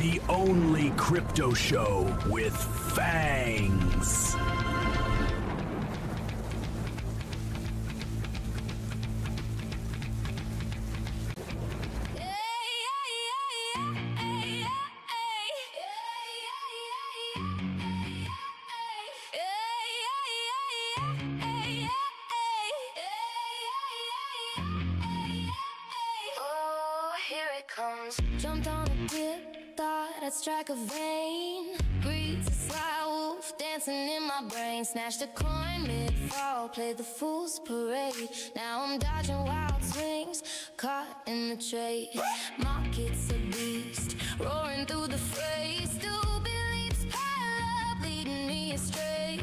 The only crypto show with fangs. Jumped on a dip, thought I'd strike a vein. Greed's a sly wolf dancing in my brain. Snatched a coin mid-fall, played the fool's parade. Now I'm dodging wild swings, caught in the trade. Market's a beast, roaring through the fray. Still beliefs pile up, leading me astray.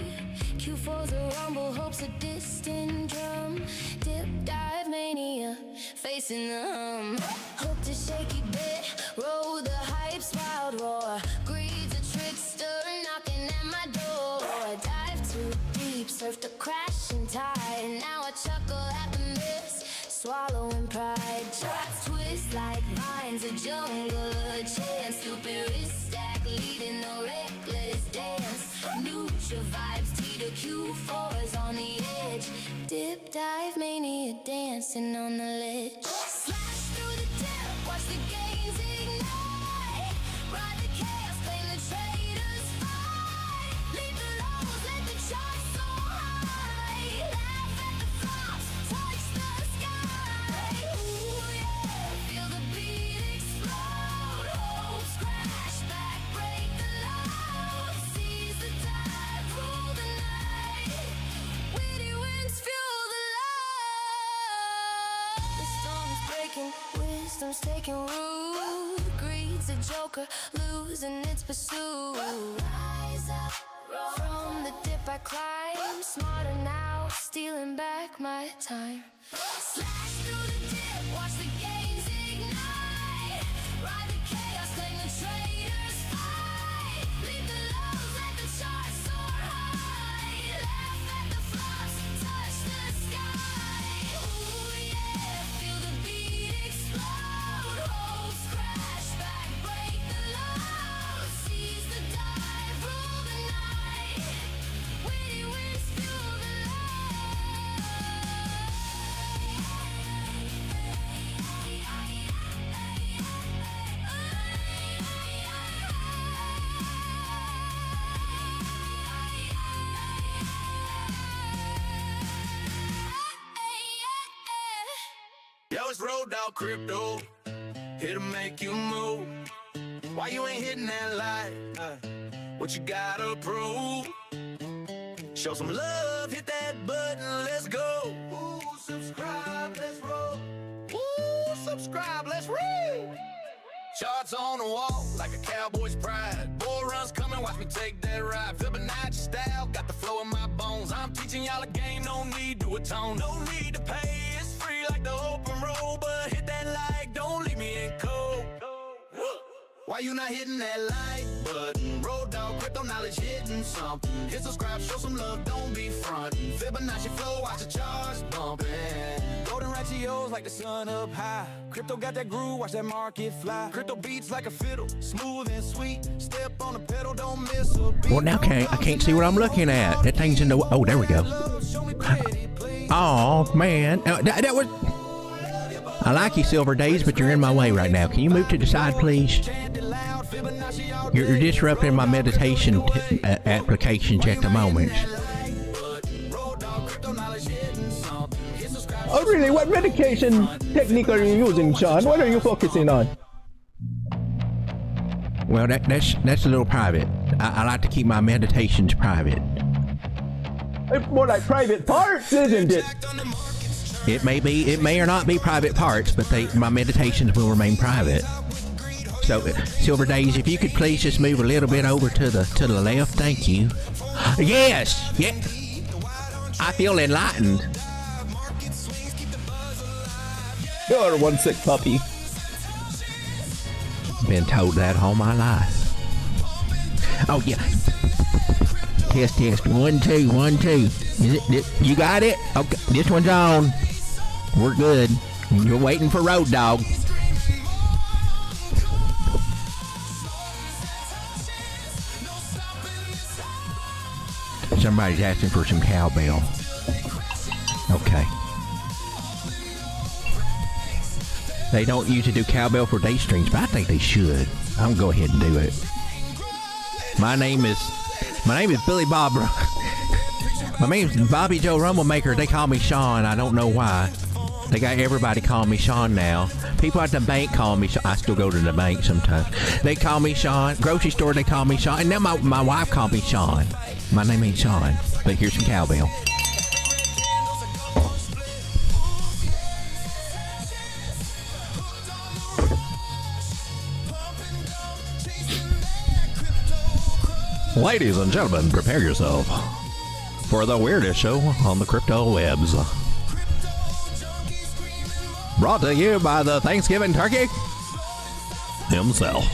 Q4's a rumble, hope's a distant drum. Dip dive mania, facing the hum. Hope to shaky bit, roll the hype's wild roar. Greed's a trickster, knocking at my door. Dive too deep, surfed a crashing tide. Now I chuckle at the miss, swallowing pride. Tracks twist like vines, a jungle, a chance. Stupid wrist stack, leading a reckless dance. Neutral vibes, T to Q4's on the edge. Dip dive mania, dancing on the ledge. Slash through the dip, watch the gains ignite. Ride the chaos, claim the traders fight. Leave the lows, let the charts soar high. Laugh at the flops, touch the sky. Ooh yeah, feel the beat explode. Hopes crash back, break the loud. Seize the tide, rule the night. Witty winds fuel the light. The storm's breaking, wisdom's taking root. Greed's a joker, losing its pursuit. Rise up, from the dip I climb. Smarter now, stealing back my time. Slash through the dip, watch the gains ignite. Ride the chaos, claim the traders fight. Leave the lows, let the charts soar high. Laugh at the flops, touch the sky. Ooh yeah, feel the beat explode. Hopes crash back, break the loud. Seize the dive, rule the night. Witty winds fuel the Yo, it's Road Dawg Crypto, here to make you move. Why you ain't hitting that light? What you gotta prove? Show some love, hit that button, let's go. Ooh, subscribe, let's roll. Ooh, subscribe, let's roll. Charts on the wall, like a cowboy's pride. Bull runs coming, watch me take that ride. Fibonacci style, got the flow in my bones. I'm teaching y'all a game, no need to atone. No need to pay, it's free like the open road. But hit that like, don't leave me in cold. Why you not hitting that like button? Road Dawg Crypto knowledge hitting something. Hit subscribe, show some love, don't be frontin'. Fibonacci flow, watch the charts bumpin'. Golden ratios like the sun up high. Crypto got that groove, watch that market fly. Crypto beats like a fiddle, smooth and sweet. Step on the pedal, don't miss a beat. Well, now I can't see what I'm looking at. That thing's in the... Oh, there we go. Oh, man. That was... I like you, Silver Days, but you're in my way right now. Can you move to the side, please? You're disrupting my meditation applications at the moment. Oh really? What medication technique are you using, Sean? What are you focusing on? Well, that's a little private. I like to keep my meditations private. It's more like private parts, isn't it? It may or not be private parts, but my meditations will remain private. So, Silver Days, if you could please just move a little bit over to the left, thank you. Yes, yeah. I feel enlightened. You're one sick puppy. Been told that all my life. Oh yeah. Test. 1 2 1 2. Is it? You got it? Okay. This one's on. We're good. You're waiting for Road Dawg. Somebody's asking for some cowbell. Okay. They don't usually do cowbell for day streams, but I think they should. I'm gonna go ahead and do it. My name is Billy Bob. My name's Bobby Joe Rumblemaker. They call me Sean. I don't know why. They got everybody calling me Sean now. People at the bank call me Sean. I still go to the bank sometimes. They call me Sean. Grocery store, they call me Sean. And now my wife called me Sean. My name ain't Sean, but here's some cowbell. Ladies and gentlemen, prepare yourself for the weirdest show on the crypto webs. Brought to you by the Thanksgiving turkey himself.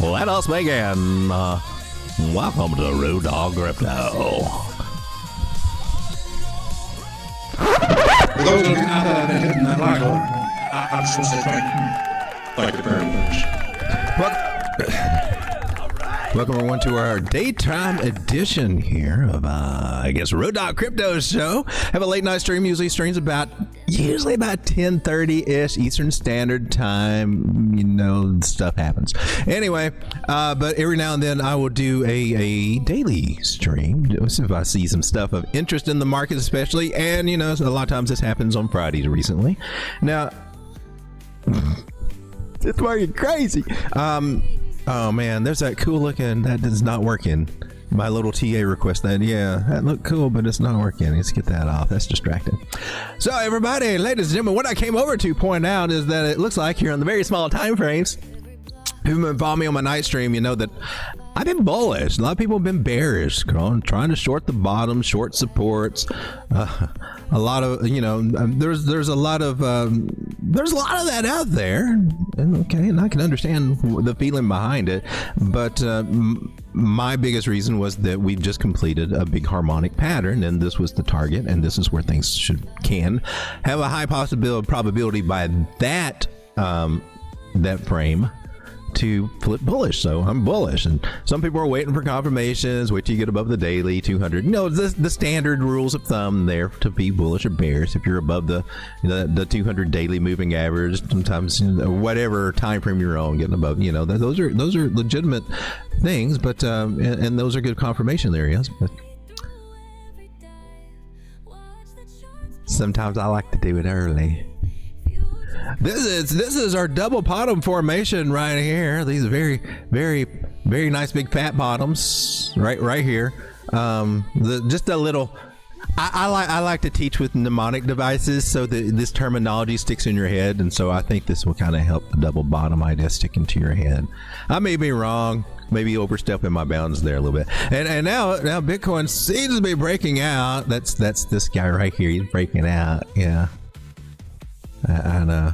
Let us begin. Welcome to Road Dawg Crypto. For those of you out there that are hitting that like order, I just want to say thank you very much. Welcome everyone to our daytime edition here of Road Dawg Crypto show. Have a late night stream. Usually streams usually about 10:30 ish Eastern Standard Time. You know, stuff happens. Anyway, but every now and then I will do a daily stream if I see some stuff of interest in the market, especially. And you know, a lot of times this happens on Fridays recently. Now, it's working crazy. Oh man, there's that cool looking, that is not working. My little TA request that looked cool, but it's not working. Let's get that off. That's distracting. So everybody, ladies and gentlemen, what I came over to point out is that it looks like here on the very small time frames, who've been following me on my night stream, you know that I've been bullish. A lot of people have been bearish, trying to short the bottom, short supports. A lot of, you know, there's a lot of that out there. And okay, and I can understand the feeling behind it. But my biggest reason was that we just completed a big harmonic pattern, and this was the target, and this is where things can have a high probability by that frame to flip bullish. So I'm bullish, and some people are waiting for confirmations. Wait till you get above the daily 200. You know, the standard rules of thumb there to be bullish or bearish. If you're above the 200 daily moving average, sometimes, you know, whatever time frame you're on, getting above, you know, those are legitimate things. But and those are good confirmation areas. But sometimes I like to do it early. This is our double bottom formation right here. These very, very, very nice big fat bottoms right here. Just a little. I like to teach with mnemonic devices so that this terminology sticks in your head, and so I think this will kind of help the double bottom idea stick into your head. I may be wrong, maybe overstepping my bounds there a little bit. And now Bitcoin seems to be breaking out. That's this guy right here. He's breaking out. Yeah. I know.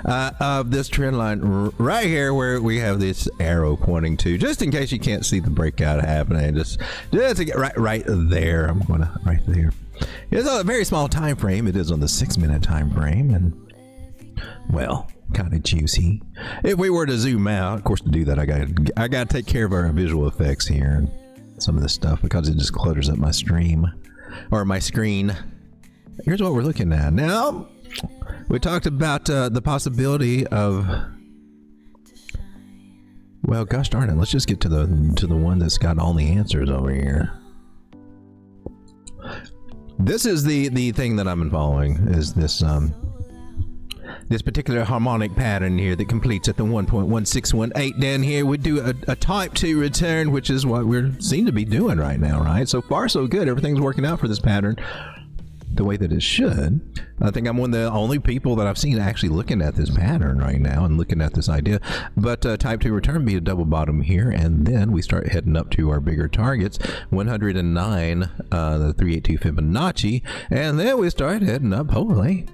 Of this trend line right here where we have this arrow pointing to, just in case you can't see the breakout happening, just to get right there. I'm going to right there. It's on a very small time frame. It is on the 6-minute time frame, and well, kind of juicy. If we were to zoom out, of course, to do that, I got to take care of our visual effects here and some of this stuff because it just clutters up my stream or my screen. Here's what we're looking at now. We talked about the possibility of, well, gosh darn it, let's just get to the one that's got all the answers over here. This is the thing that I've been following, is this this particular harmonic pattern here that completes at the 1.1618 down here. We do a type 2 return, which is what we seem to be doing right now, right? So far so good. Everything's working out for this pattern the way that it should. I think I'm one of the only people that I've seen actually looking at this pattern right now and looking at this idea. But type 2 return be a double bottom here, and then we start heading up to our bigger targets, 109, the 382 Fibonacci, and then we start heading up, hopefully,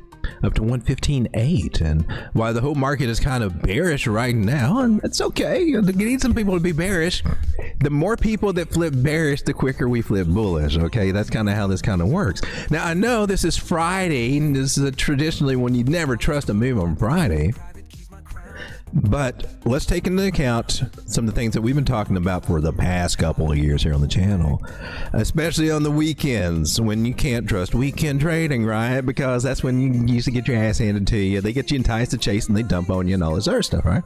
up to 115.8. And while the whole market is kind of bearish right now, and it's okay, you need some people to be bearish. The more people that flip bearish, the quicker we flip bullish. Okay, that's kind of how this kind of works. Now I know this is Friday, and this is traditionally when you never trust a move on Friday. But let's take into account some of the things that we've been talking about for the past couple of years here on the channel, especially on the weekends when you can't trust weekend trading, right? Because that's when you used to get your ass handed to you. They get you enticed to chase and they dump on you and all this other stuff, right?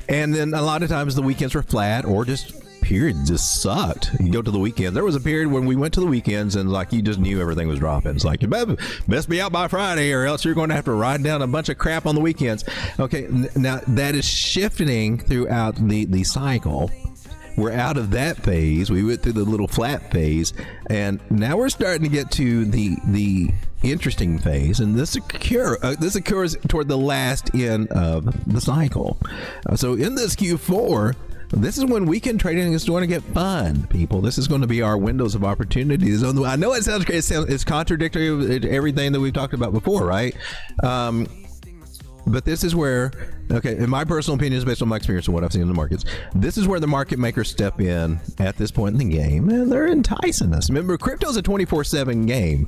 And then a lot of times the weekends were flat or just period just sucked. You go to the weekends. There was a period when we went to the weekends and like you just knew everything was dropping. It's like you best be out by Friday or else you're going to have to ride down a bunch of crap on the weekends. Okay, now that is shifting throughout the cycle. We're out of that phase. We went through the little flat phase, and now we're starting to get to the interesting phase, and this occurs toward the last end of the cycle. So in this Q4, this is when weekend trading is going to get fun, people. This is going to be our windows of opportunities. I know it sounds it's contradictory to everything that we've talked about before, right? But this is where, okay, in my personal opinion, based on my experience and what I've seen in the markets, this is where the market makers step in at this point in the game, and they're enticing us. Remember, crypto's a 24/7 game.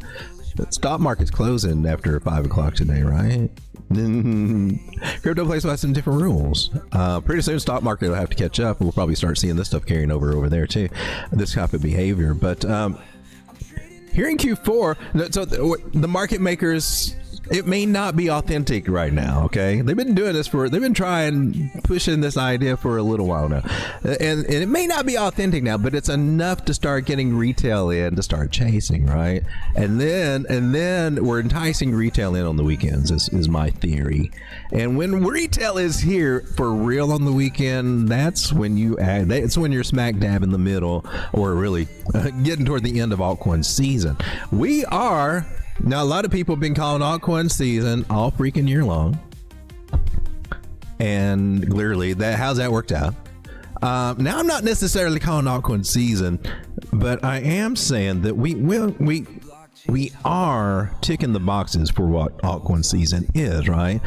The stock market's closing after 5 o'clock today, right? Crypto plays by some different rules. Pretty soon, stock market will have to catch up. We'll probably start seeing this stuff carrying over there too, this type of behavior. But here in Q4, so the market makers, it may not be authentic right now, okay? They've been doing this they've been pushing this idea for a little while now. And it may not be authentic now, but it's enough to start getting retail in to start chasing, right? And then we're enticing retail in on the weekends is my theory. And when retail is here for real on the weekend, that's when you're smack dab in the middle, or really getting toward the end of altcoin season. Now, a lot of people have been calling altcoin season all freaking year long. And clearly, how's that worked out? Now, I'm not necessarily calling altcoin season, but I am saying that we are ticking the boxes for what altcoin season is, right?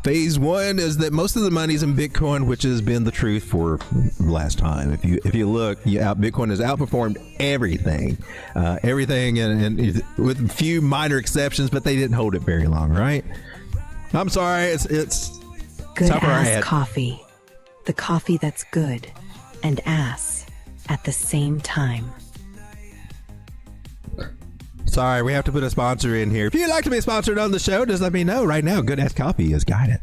Phase one is that most of the money's in Bitcoin, which has been the truth for the last time. If you look, Bitcoin has outperformed everything, and with a few minor exceptions, but they didn't hold it very long, right? I'm sorry, it's good ass coffee, the coffee that's good and ass at the same time. Sorry, we have to put a sponsor in here. If you'd like to be sponsored on the show, just let me know right now. Good Ass Coffee has got it.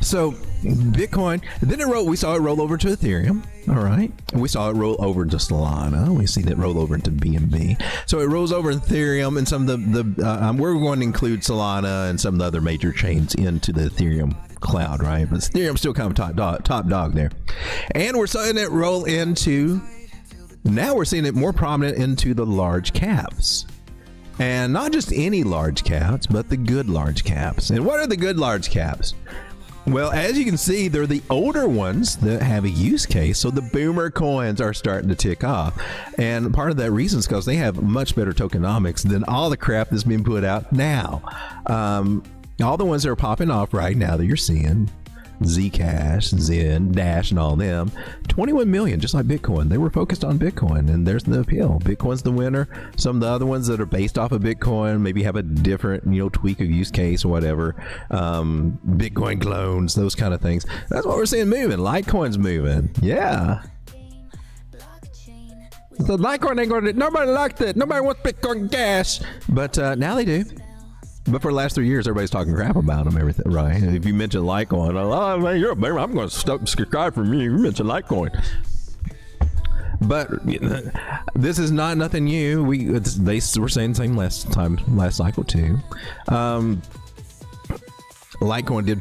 So Bitcoin, then we saw it roll over to Ethereum. All right. We saw it roll over into Solana. We see that roll over into BNB. So it rolls over Ethereum and some of we're going to include Solana and some of the other major chains into the Ethereum cloud, right? But Ethereum's still kind of top dog there. And we're seeing it roll into, now we're seeing it more prominent into the large caps. And not just any large caps, but the good large caps. And what are the good large caps? Well, as you can see, they're the older ones that have a use case. So the boomer coins are starting to tick off. And part of that reason is because they have much better tokenomics than all the crap that's being put out now. All the ones that are popping off right now that you're seeing, Zcash, Zen, Dash, and all them, 21 million, just like Bitcoin. They were focused on Bitcoin, and there's the appeal. Bitcoin's the winner. Some of the other ones that are based off of Bitcoin maybe have a different, tweak of use case or whatever. Bitcoin clones, those kind of things. That's what we're seeing moving. Litecoin's moving. Yeah. So Litecoin ain't going to, nobody liked it. Nobody wants Bitcoin Cash. But now they do. But for the last 3 years, everybody's talking crap about them, everything, right? If you mention Litecoin, oh man, you're a bear. I'm going to subscribe from you. You mention Litecoin. But this is not nothing new. They were saying the same last cycle too. Litecoin did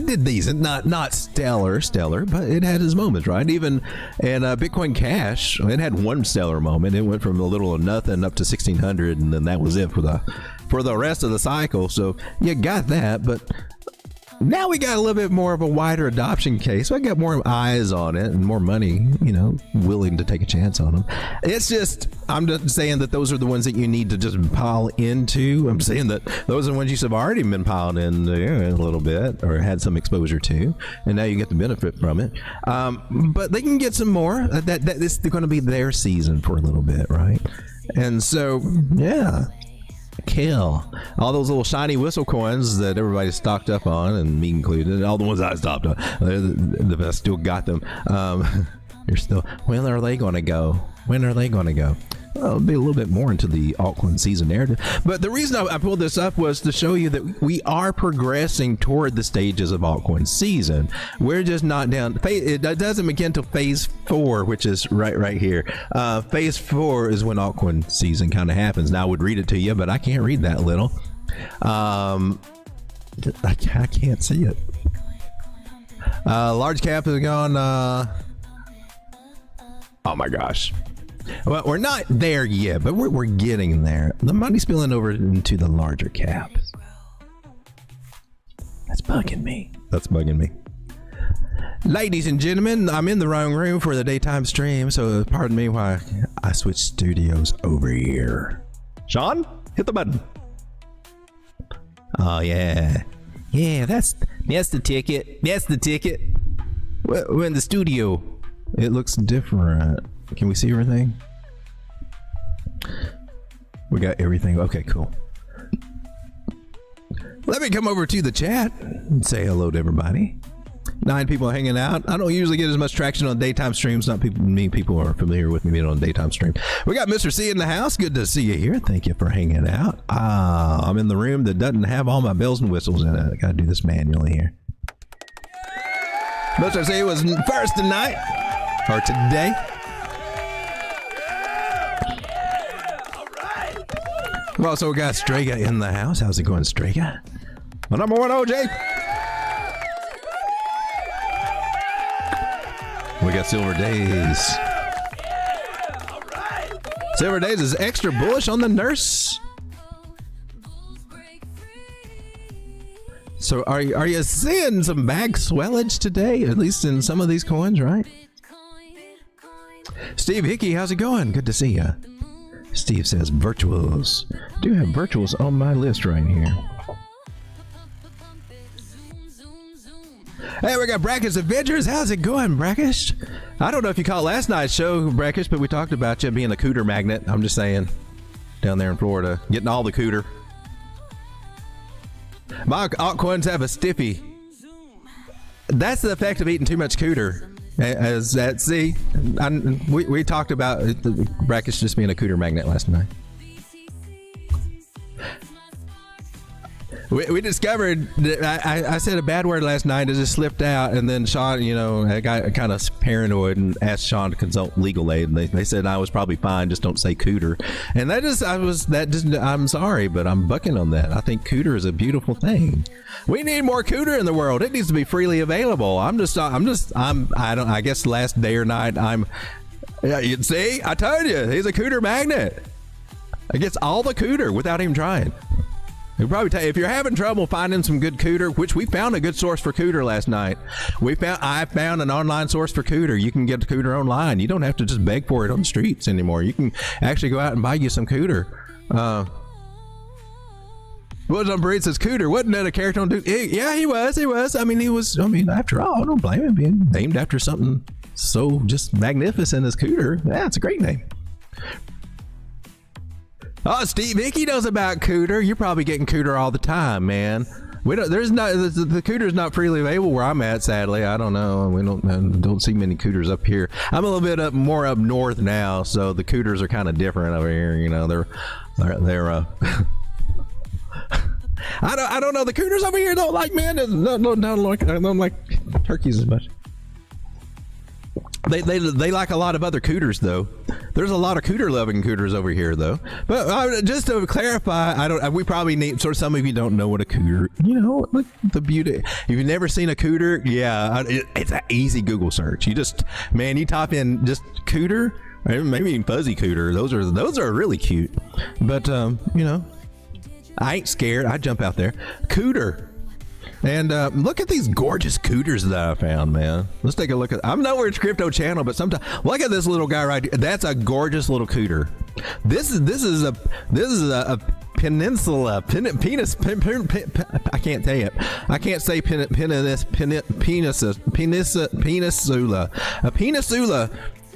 did decent, not stellar, but it had its moments, right? Even and Bitcoin Cash, it had one stellar moment. It went from a little of nothing up to 1,600, and then that was it for the rest of the cycle. So you got that, but now we got a little bit more of a wider adoption case. So I got more eyes on it and more money, willing to take a chance on them. It's just, I'm just saying that those are the ones that you need to just pile into. I'm saying that those are the ones you have already been piled in a little bit or had some exposure to, and now you get the benefit from it. But they can get some more. That is going to be their season for a little bit, right? And so, yeah. kill. All those little shiny whistle coins that everybody's stocked up on, and me included, all the ones I stopped on, the best still got them. You're still, when are they going to go? When are they going to go? Well, it'll be a little bit more into the altcoin season narrative. But the reason I pulled this up was to show you that we are progressing toward the stages of altcoin season. We're just not down. It doesn't begin till phase 4, which is right here. Phase 4 is when altcoin season kind of happens. Now I would read it to you, but I can't read that little. I can't see it. Large cap has gone. Oh my gosh. Well, we're not there yet, but we're getting there. The money's spilling over into the larger caps. That's bugging me. Ladies and gentlemen, I'm in the wrong room for the daytime stream, so pardon me while I switch studios over here. Sean, hit the button. Oh yeah, that's the ticket. That's the ticket. We're in the studio. It looks different. Can we see everything? We got everything. Okay, cool. Let me come over to the chat and say hello to everybody. 9 people hanging out. I don't usually get as much traction on daytime streams. Not many people are familiar with me being on daytime stream. We got Mr. C in the house. Good to see you here. Thank you for hanging out. I'm in the room that doesn't have all my bells and whistles in it. I gotta do this manually here. Mr. C was first tonight, or today. We've also got Strega in the house. How's it going, Strega? My number one OJ. We got Silver Days. Silver Days is extra bullish on the nurse. So are you seeing some bag swellage today? At least in some of these coins, right? Steve Hickey, how's it going? Good to see you. Steve says virtuals. Do have virtuals on my list right here. Hey, we got Brackish Avengers. How's it going, Brackish? I don't know if you caught last night's show, Brackish, but we talked about you being a cooter magnet. I'm just saying, down there in Florida, getting all the cooter. My altcoins have a stiffy. That's the effect of eating too much cooter. As that, see, we talked about Brackish just being a cooter magnet last night. We discovered that I said a bad word last night. It just slipped out, and then Sean, I got kind of paranoid and asked Sean to consult legal aid, and they said I was probably fine. Just don't say cooter. And I'm sorry, but I'm bucking on that. I think cooter is a beautiful thing. We need more cooter in the world. It needs to be freely available. I guess last day or night see, I told you, he's a cooter magnet. I gets all the cooter without even trying. He'll probably if you're having trouble finding some good cooter, which we found a good source for cooter last night. I found an online source for cooter. You can get the cooter online. You don't have to just beg for it on the streets anymore. You can actually go out and buy you some cooter. What's on Breed says cooter? Wasn't that a character on Duke? Yeah, he was. After all, I don't blame him being named after something so just magnificent as cooter. Yeah, it's a great name. Oh, Steve Hickey knows about cooter. You're probably getting cooter all the time, man. The cooter's not freely available where I'm at, sadly. I don't know. We don't see many cooters up here. I'm a little bit more up north now, so the cooters are kind of different over here. They're I don't know. The cooters over here don't like don't like turkeys as much. They like a lot of other cooters though. There's a lot of cooter loving cooters over here though. But just to clarify, we probably need some of you don't know what a cooter. Like the beauty. If you've never seen a cooter, it's an easy Google search. You type in just cooter, or maybe even fuzzy cooter. Those are really cute. But I ain't scared. I jump out there. Cooter. And look at these gorgeous cooters that I found, man. Let's take a look at. I'm nowhere it's Crypto Channel, but sometimes look at this little guy right here. That's a gorgeous little cooter. This is a peninsula penis. I can't say it. I can't say peninsula. A peninsula.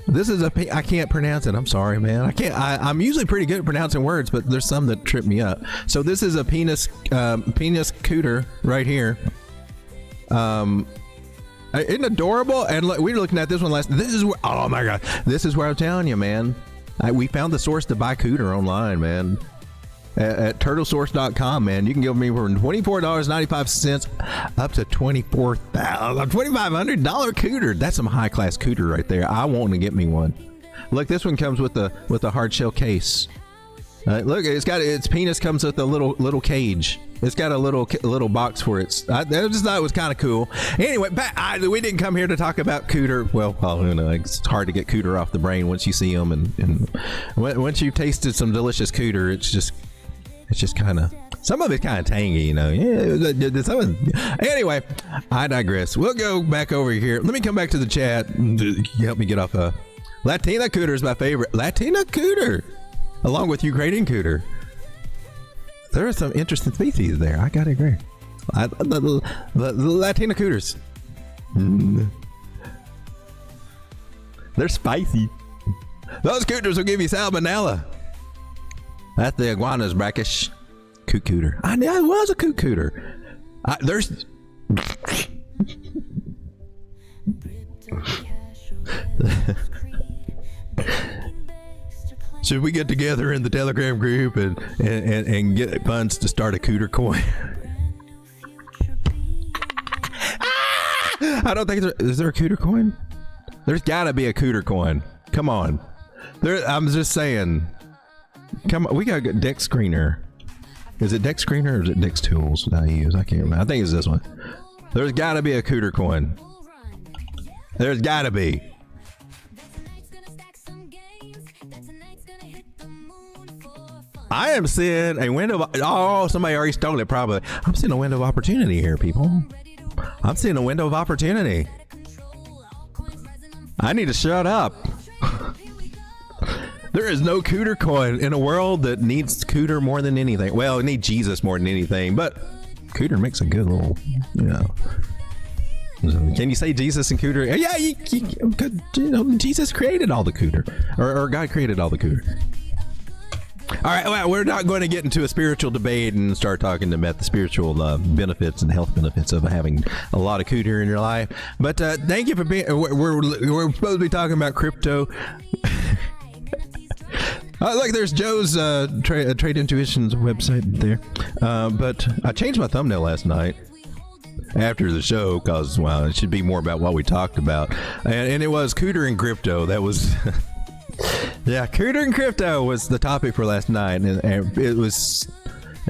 This is I can't pronounce it. I'm sorry, man. I can't. I'm usually pretty good at pronouncing words, but there's some that trip me up. So this is a penis cooter right here. Isn't adorable? And look, we were looking at this one last. This is where. Oh my god. This is where I'm telling you, man. We found the source to buy cooter online, man. At turtlesource.com, man. You can give me from $24.95 up to $2,500 cooter. That's some high class cooter right there. I want to get me one. Look, this one comes with a hard shell case. Look, its penis comes with a little cage. It's got a little box for it. I just thought it was kind of cool. Anyway, we didn't come here to talk about cooter. Well, you know, it's hard to get cooter off the brain once you see them, and once you've tasted some delicious cooter, it's just kind of, some of it's kind of tangy, you know. Yeah. Anyway, I digress. We'll go back over here. Let me come back to the chat. Help me get off. Latina cooter is my favorite. Latina cooter, along with Ukrainian cooter. There are some interesting species there. I gotta agree. The Latina cooters. They're spicy. Those cooters will give you salmonella. That's the iguana's brackish coot cooter. I knew it was a coot cooter. There's should we get together in the Telegram group and get funds to start a cooter coin? I don't think is there a cooter coin? There's gotta be a cooter coin. Come on. I'm just saying. Come on, we got a Dex Screener. Is it Dex Screener or is it Dex Tools that I use? I can't remember. I think it's this one. There's got to be a cooter coin. There's got to be. I am seeing a window of, oh, somebody already stole it probably. I'm seeing a window of opportunity here, people. I'm seeing a window of opportunity. I need to shut up. There is no cooter coin in a world that needs cooter more than anything. Well, it needs Jesus more than anything, but cooter makes a good little, you know. Can you say Jesus and cooter? Yeah, you know, Jesus created all the cooter, or God created all the cooter. All right, well, we're not going to get into a spiritual debate and start talking about the spiritual benefits and health benefits of having a lot of cooter in your life. But thank you for being. We're supposed to be talking about crypto. Look, there's Joe's Trade Intuition's website there. But I changed my thumbnail last night after the show because, well, it should be more about what we talked about. And it was cooter and crypto. That was, yeah, cooter and crypto was the topic for last night. And it's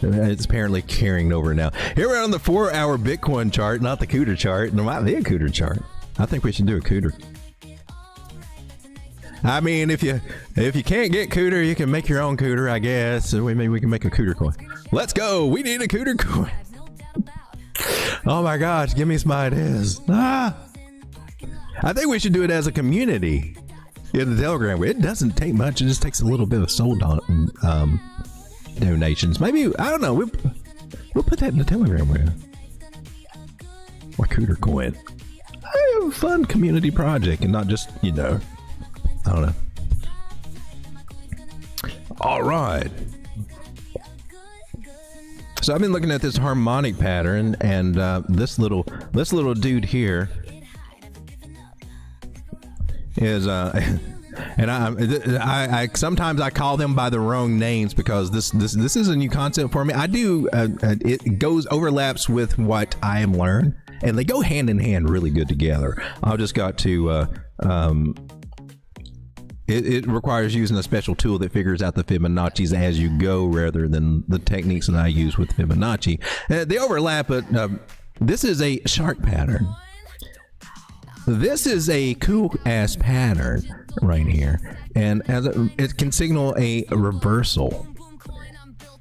apparently carrying over now. Here we're on the 4-hour Bitcoin chart, not the cooter chart. And it might be a cooter chart. I think we should do a cooter. I mean, if you can't get cooter, you can make your own cooter, I guess. So maybe we can make a cooter coin. Let's go. We need a cooter coin. Oh my gosh, give me some ideas. I think we should do it as a community in the Telegram. It doesn't take much. It just takes a little bit of soul donations. Maybe, I don't know. We'll put that in the Telegram room. Or cooter coin. A fun community project and not just, you know, I don't know. All right. So I've been looking at this harmonic pattern, and this little dude here is and I sometimes I call them by the wrong names because this is a new concept for me. I do it overlaps with what I am learned, and they go hand in hand really good together. I've just got to It requires using a special tool that figures out the Fibonacci's as you go rather than the techniques that I use with Fibonacci. They overlap, but this is a shark pattern. This is a cool ass pattern right here, and it can signal a reversal.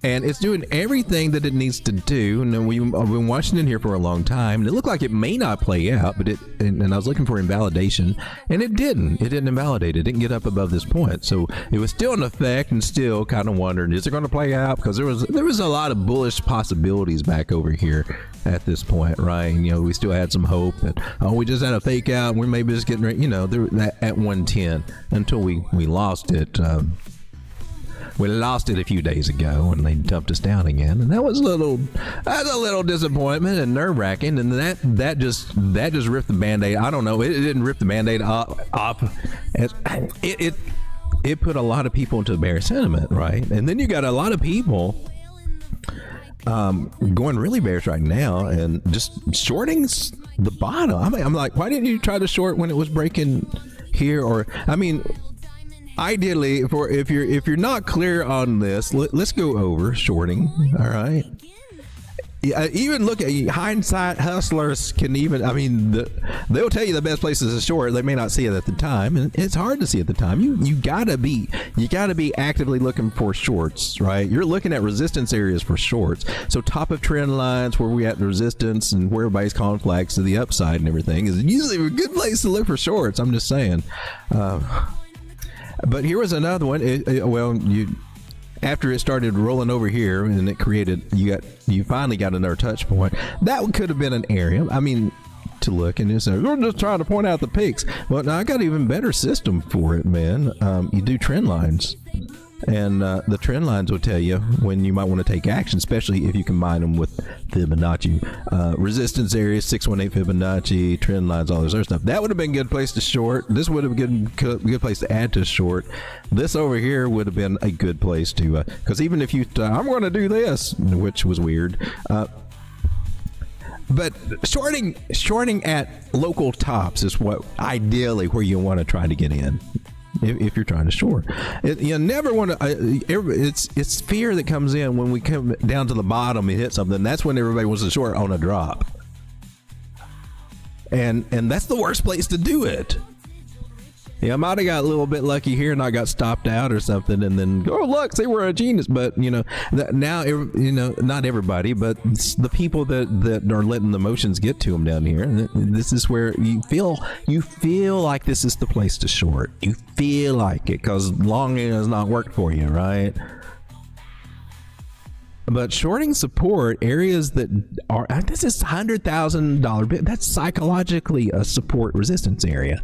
and it's doing everything that it needs to do. And I've been watching it here for a long time, and it looked like it may not play out, but and I was looking for invalidation, and it didn't invalidate. It didn't get up above this point, so it was still in effect, and still kind of wondering, is it going to play out? Because there was a lot of bullish possibilities back over here at this point, right? And, we still had some hope that, we just had a fake out, and we may be just getting ready, at 110 until we lost it. We lost it a few days ago, and they dumped us down again, and that was a little disappointment and nerve wracking. And that just ripped the Band-Aid. I don't know. It didn't rip the Band-Aid off. It put a lot of people into bear sentiment, right? And then you got a lot of people going really bearish right now, and just shorting the bottom. I'm like, why didn't you try to short when it was breaking here? Or ideally, if you're not clear on this, let's go over shorting. All right. Even look at hindsight hustlers can even. They'll tell you the best places to short. They may not see it at the time, and it's hard to see at the time. You gotta be actively looking for shorts, right? You're looking at resistance areas for shorts. So top of trend lines where we at the resistance and where everybody's calling flags to the upside and everything is usually a good place to look for shorts. I'm just saying. But here was another one. After it started rolling over here and it created, you finally got another touch point. That could have been an area, to look and just say, we're just trying to point out the peaks. Well, now I got an even better system for it, man. You do trend lines. And the trend lines will tell you when you might want to take action, especially if you combine them with Fibonacci. Resistance areas, 618 Fibonacci, trend lines, all this other stuff. That would have been a good place to short. This would have been a good place to add to short. This over here would have been a good place to, because even if you, I'm going to do this, which was weird. But shorting at local tops is what ideally where you want to try to get in. If you're trying to short, you never want to. It's fear that comes in when we come down to the bottom and hit something. That's when everybody wants to short on a drop, and that's the worst place to do it. I might have got a little bit lucky here and I got stopped out or something, and then look, see, we're a genius. But now not everybody, but the people that are letting the emotions get to them down here. This is where you feel like this is the place to short. You feel like it because long has not worked for you, right? But shorting support areas that are, this is $100,000 bit. That's psychologically a support resistance area.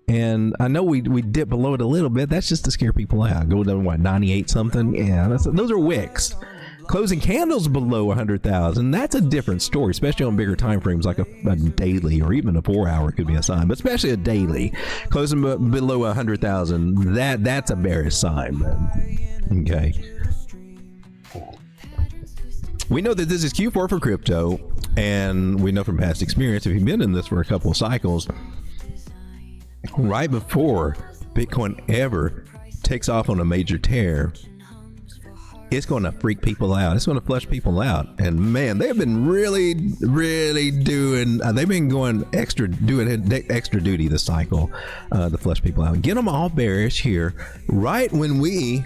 And I know we dip below it a little bit. That's just to scare people out. Go down, 98 something? Yeah, those are wicks. Closing candles below 100,000, that's a different story, especially on bigger time frames like a daily or even a 4 hour could be a sign, but especially a daily. Closing below 100,000, that's a bearish sign, man. Okay. We know that this is Q4 for crypto, and we know from past experience, if you've been in this for a couple of cycles, right before Bitcoin ever takes off on a major tear, it's going to freak people out. It's going to flush people out. And man, they've been really doing, they've been doing extra duty this cycle to flush people out and get them all bearish here right when we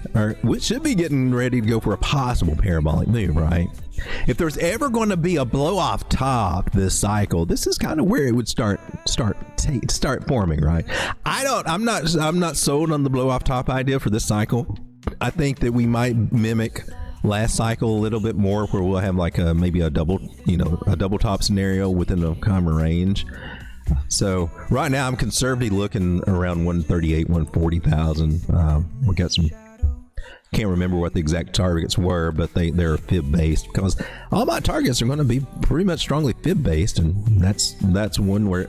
should be getting ready to go for a possible parabolic move, right? If there's ever going to be a blow off top this cycle, this is kind of where it would start forming, right? I'm not sold on the blow off top idea for this cycle. I think that we might mimic last cycle a little bit more, where we'll have like maybe a double top scenario within a common range. So right now I'm conservatively looking around 138, 140,000. We got some, can't remember what the exact targets were, but they're fib based, because all my targets are going to be pretty much strongly fib based, and that's one where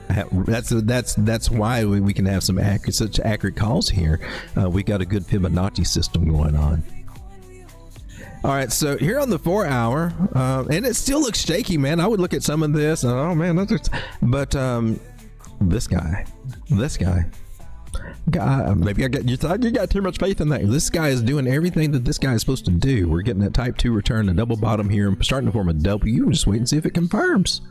that's why we can have such accurate calls here. We got a good Fibonacci system going on. All right, so here on the 4 hour, and it still looks shaky, man. I would look at some of this, and, oh man, this guy. Maybe you thought you got too much faith in that. This guy is doing everything that this guy is supposed to do. We're getting that type 2 return, a double bottom here, and starting to form a W. Just wait and see if it confirms.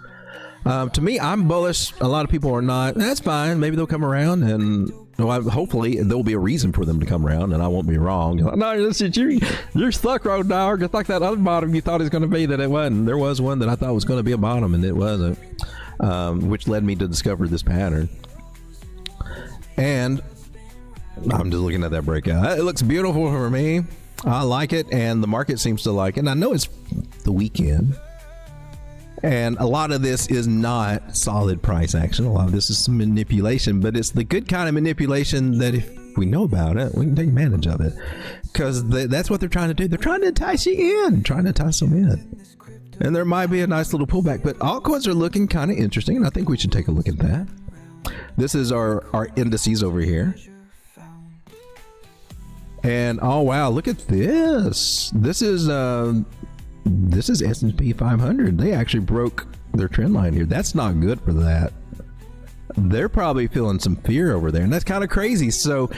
To me, I'm bullish. A lot of people are not. That's fine. Maybe they'll come around, and hopefully there'll be a reason for them to come around, and I won't be wrong. No, this is you're stuck, Road Dawg. It's like that other bottom you thought it was going to be that it wasn't. There was one that I thought was going to be a bottom, and it wasn't, which led me to discover this pattern. And I'm just looking at that breakout. It looks beautiful for me. I like it, and the market seems to like it. And I know it's the weekend, and a lot of this is not solid price action. A lot of this is some manipulation, but it's the good kind of manipulation that if we know about it, we can take advantage of it, because that's what they're trying to do. They're trying to entice you in, trying to entice them in. And there might be a nice little pullback, but altcoins are looking kind of interesting, and I think we should take a look at that. This is our indices over here. And oh wow, look at this. This is S&P 500. They actually broke their trend line here. That's not good for that. They're probably feeling some fear over there, and that's kind of crazy. So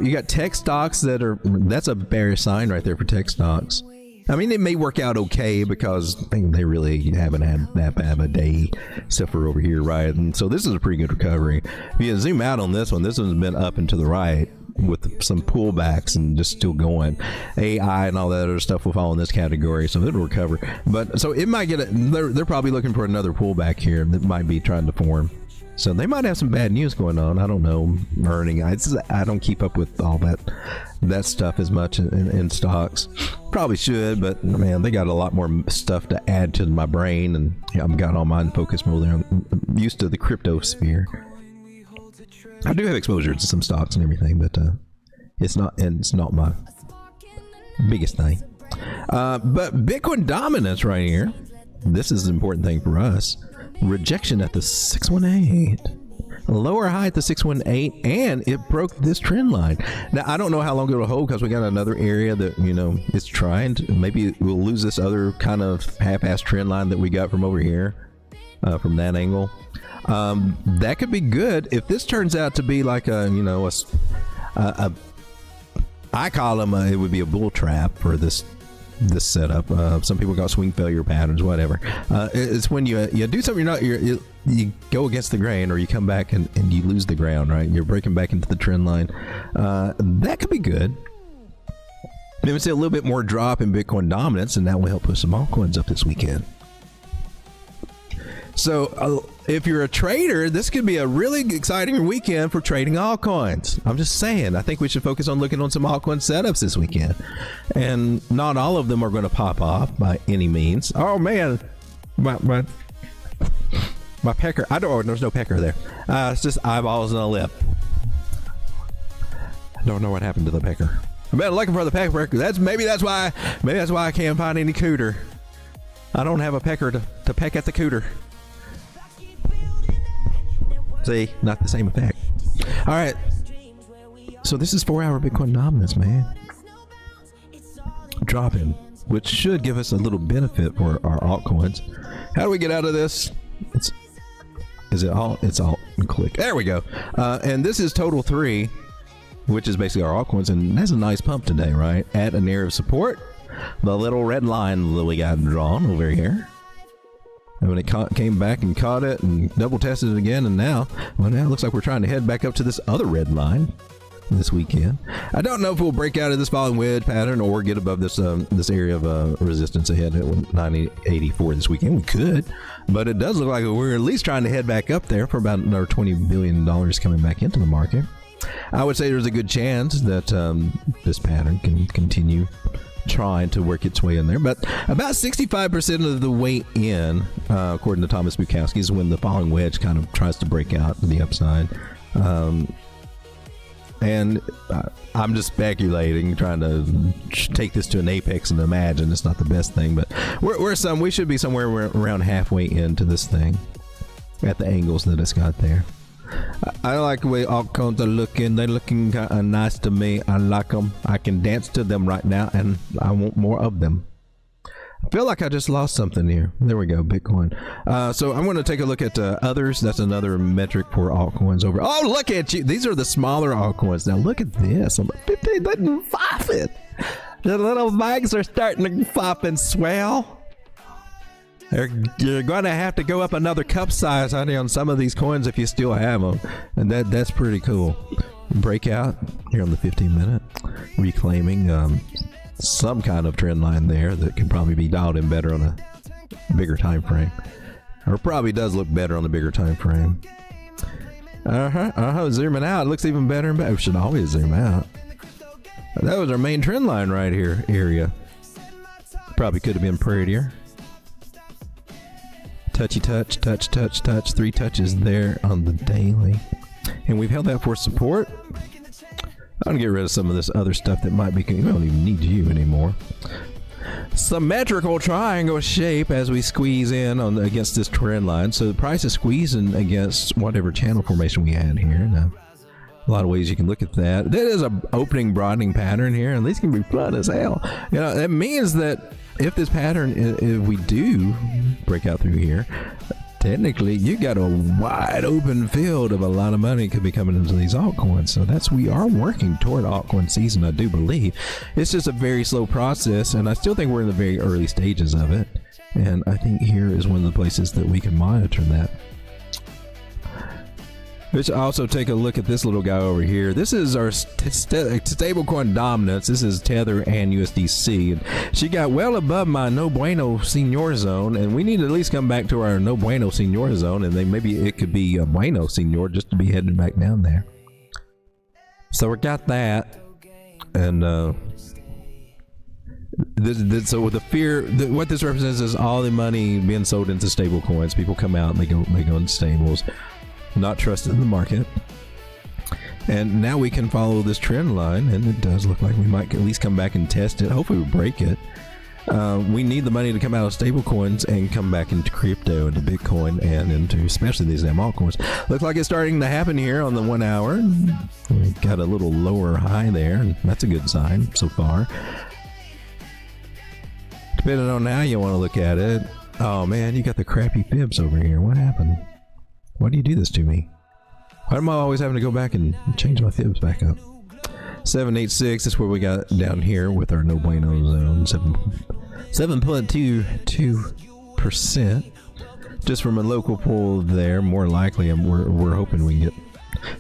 you got tech stocks that's a bearish sign right there for tech stocks. I mean, it may work out okay because they really haven't had that bad of a day except for over here, right? And so this is a pretty good recovery. If you zoom out on this one's been up and to the right with some pullbacks and just still going. AI and all that other stuff will fall in this category, so it'll recover. But so it might they're probably looking for another pullback here that might be trying to form. So they might have some bad news going on. I don't know. Earning. I don't keep up with all that stuff as much in stocks. Probably should, but man, they got a lot more stuff to add to my brain, and I've got all mine focused more there. I'm used to the crypto sphere. I do have exposure to some stocks and everything, but it's not my biggest thing. But Bitcoin dominance right here. This is an important thing for us. Rejection at the 618, lower high at the 618, and it broke this trend line. Now I don't know how long it'll hold because we got another area that it's trying to, maybe we'll lose this other kind of half-ass trend line that we got from over here, from that angle. That could be good if this turns out to be like I call them it would be a bull trap for this setup. Some people got swing failure patterns, whatever. It's when you do something you go against the grain, or you come back and you lose the ground, right? You're breaking back into the trend line. That could be good. Maybe we see a little bit more drop in Bitcoin dominance, and that will help push some altcoins up this weekend. So if you're a trader, this could be a really exciting weekend for trading altcoins. I'm just saying, I think we should focus on looking on some altcoin setups this weekend. And not all of them are going to pop off by any means. Oh man, my pecker. There's no pecker there. It's just eyeballs and a lip. I don't know what happened to the pecker. I've been looking for the pecker. Maybe that's why I can't find any cooter. I don't have a pecker to peck at the cooter. See, not the same effect. All right. So this is 4-hour Bitcoin dominance, man. Dropping, which should give us a little benefit for our altcoins. How do we get out of this? It's alt and click. There we go. And this is total 3, which is basically our altcoins, and that's a nice pump today, right? At an area of support, the little red line that we got drawn over here. And when it came back and caught it and double tested it again, and now it looks like we're trying to head back up to this other red line this weekend. I don't know if we'll break out of this falling wedge pattern or get above this area of resistance ahead at 984 this weekend. We could, but it does look like we're at least trying to head back up there for about another $20 billion coming back into the market. I would say there's a good chance that this pattern can continue trying to work its way in there, but about 65% of the way in, according to Thomas Bukowski, is when the falling wedge kind of tries to break out to the upside. And I'm just speculating, trying to take this to an apex and imagine it's not the best thing, but we should be somewhere around halfway into this thing at the angles that it's got there. I like the way altcoins are looking. They're looking kind of nice to me. I like them. I can dance to them right now, and I want more of them. I feel like I just lost something here. There we go, Bitcoin. So I'm going to take a look at others. That's another metric for altcoins over. Oh, look at you. These are the smaller altcoins. Now look at this. I'm like, they didn't pop it. The little bags are starting to pop and swell. You're going to have to go up another cup size, honey, on some of these coins if you still have them, and that's pretty cool. breakout here on the 15-minute, reclaiming some kind of trend line there that can probably be dialed in better on a bigger time frame, or probably does look better on the bigger time frame. Zooming out, it looks even better and better. We should always zoom out. That was our main trend line right here area. Probably could have been prettier. Touchy touch, touch, touch, touch. 3 touches there on the daily. And we've held that for support. I'm going to get rid of some of this other stuff that might be... We don't even need you anymore. Symmetrical triangle shape as we squeeze in on against this trend line. So the price is squeezing against whatever channel formation we had here. Now, a lot of ways you can look at that. That is an opening broadening pattern here, and these can be fun as hell. You know, that means that if this pattern, if we do break out through here, technically you got a wide open field of a lot of money could be coming into these altcoins. So we are working toward altcoin season, I do believe. It's just a very slow process, and I still think we're in the very early stages of it. And I think here is one of the places that we can monitor that. Let's also take a look at this little guy over here. This is our stablecoin dominance. This is Tether and USDC. And she got well above my no bueno senior zone, and we need to at least come back to our no bueno senior zone, and then maybe it could be a bueno senior just to be heading back down there. So we got that, and so with the fear, what this represents is all the money being sold into stable coins. People come out and they go into stables. Not trusted in the market, and now we can follow this trend line, and it does look like we might at least come back and test it. Hopefully we break it. We need the money to come out of stable coins and come back into crypto, into Bitcoin, and into especially these damn altcoins. Looks like it's starting to happen here on the 1 hour. We got a little lower high there, and that's a good sign so far. Depending on how you want to look at it. Oh man, you got the crappy fibs over here. What happened? Why do you do this to me? Why am I always having to go back and change my fibs back up? 786 is where we got down here with our no bueno zone. 7.22%. Just from a local pool there, more likely. We're hoping we can get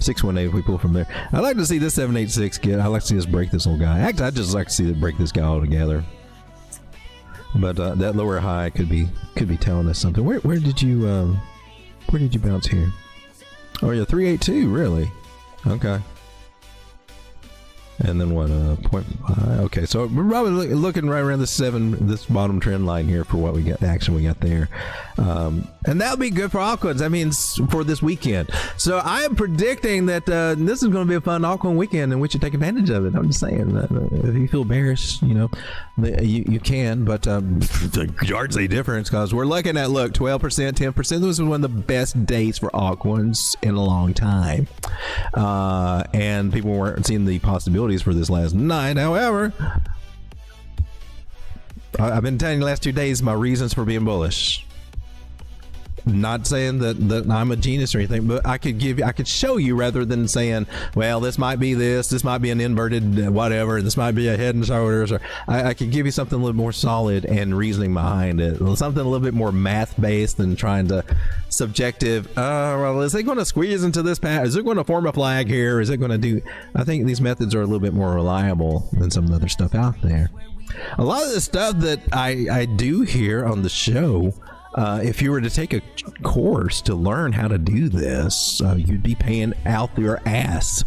618 if we pull from there. I'd like to see this 786 get. I'd like to see us break this little guy. Actually, I'd just like to see it break this guy altogether. But that lower high could be telling us something. Where did you bounce here? Oh, yeah, 382, really? Okay. And then what, 0.5? Okay, so we're probably looking right around this bottom trend line here for what we got, the action we got there. And that'll be good for altcoins. That means for this weekend. So I am predicting that this is going to be a fun altcoin weekend, and we should take advantage of it. I'm just saying that if you feel bearish, you can, but the yardsley difference, because we're looking at, 12%, 10%. This was one of the best days for altcoins in a long time. And people weren't seeing the possibilities for this last night. However, I've been telling you the last 2 days my reasons for being bullish. Not saying that I'm a genius or anything, but I could show you, rather than saying, well, this might be this might be an inverted whatever, this might be a head and shoulders, or I could give you something a little more solid and reasoning behind it, something a little bit more math based than trying to subjective. Well, is it going to squeeze into this path? Is it going to form a flag here? Is it going to do? I think these methods are a little bit more reliable than some of the other stuff out there. A lot of the stuff that I do here on the show, if you were to take a course to learn how to do this, you'd be paying out your ass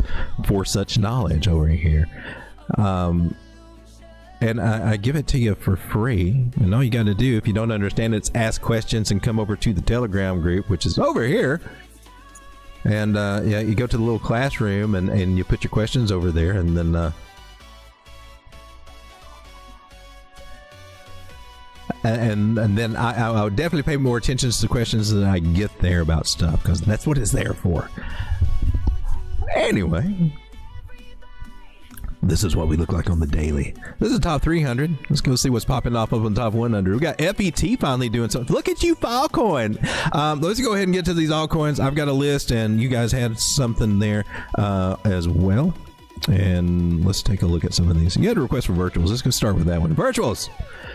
for such knowledge over here. And I give it to you for free. And all you got to do, if you don't understand it, is ask questions and come over to the Telegram group, which is over here. And you go to the little classroom and you put your questions over there, and then and then I would definitely pay more attention to the questions that I get there about stuff, because that's what it's there for. Anyway, this is what we look like on the daily. This is top 300. Let's go see what's popping off up on top 100. We got FET finally doing something. Look at you, Filecoin. Let's go ahead and get to these altcoins. I've got a list, and you guys had something there as well. And let's take a look at some of these. You had a request for virtuals. Let's go start with that one. Virtuals.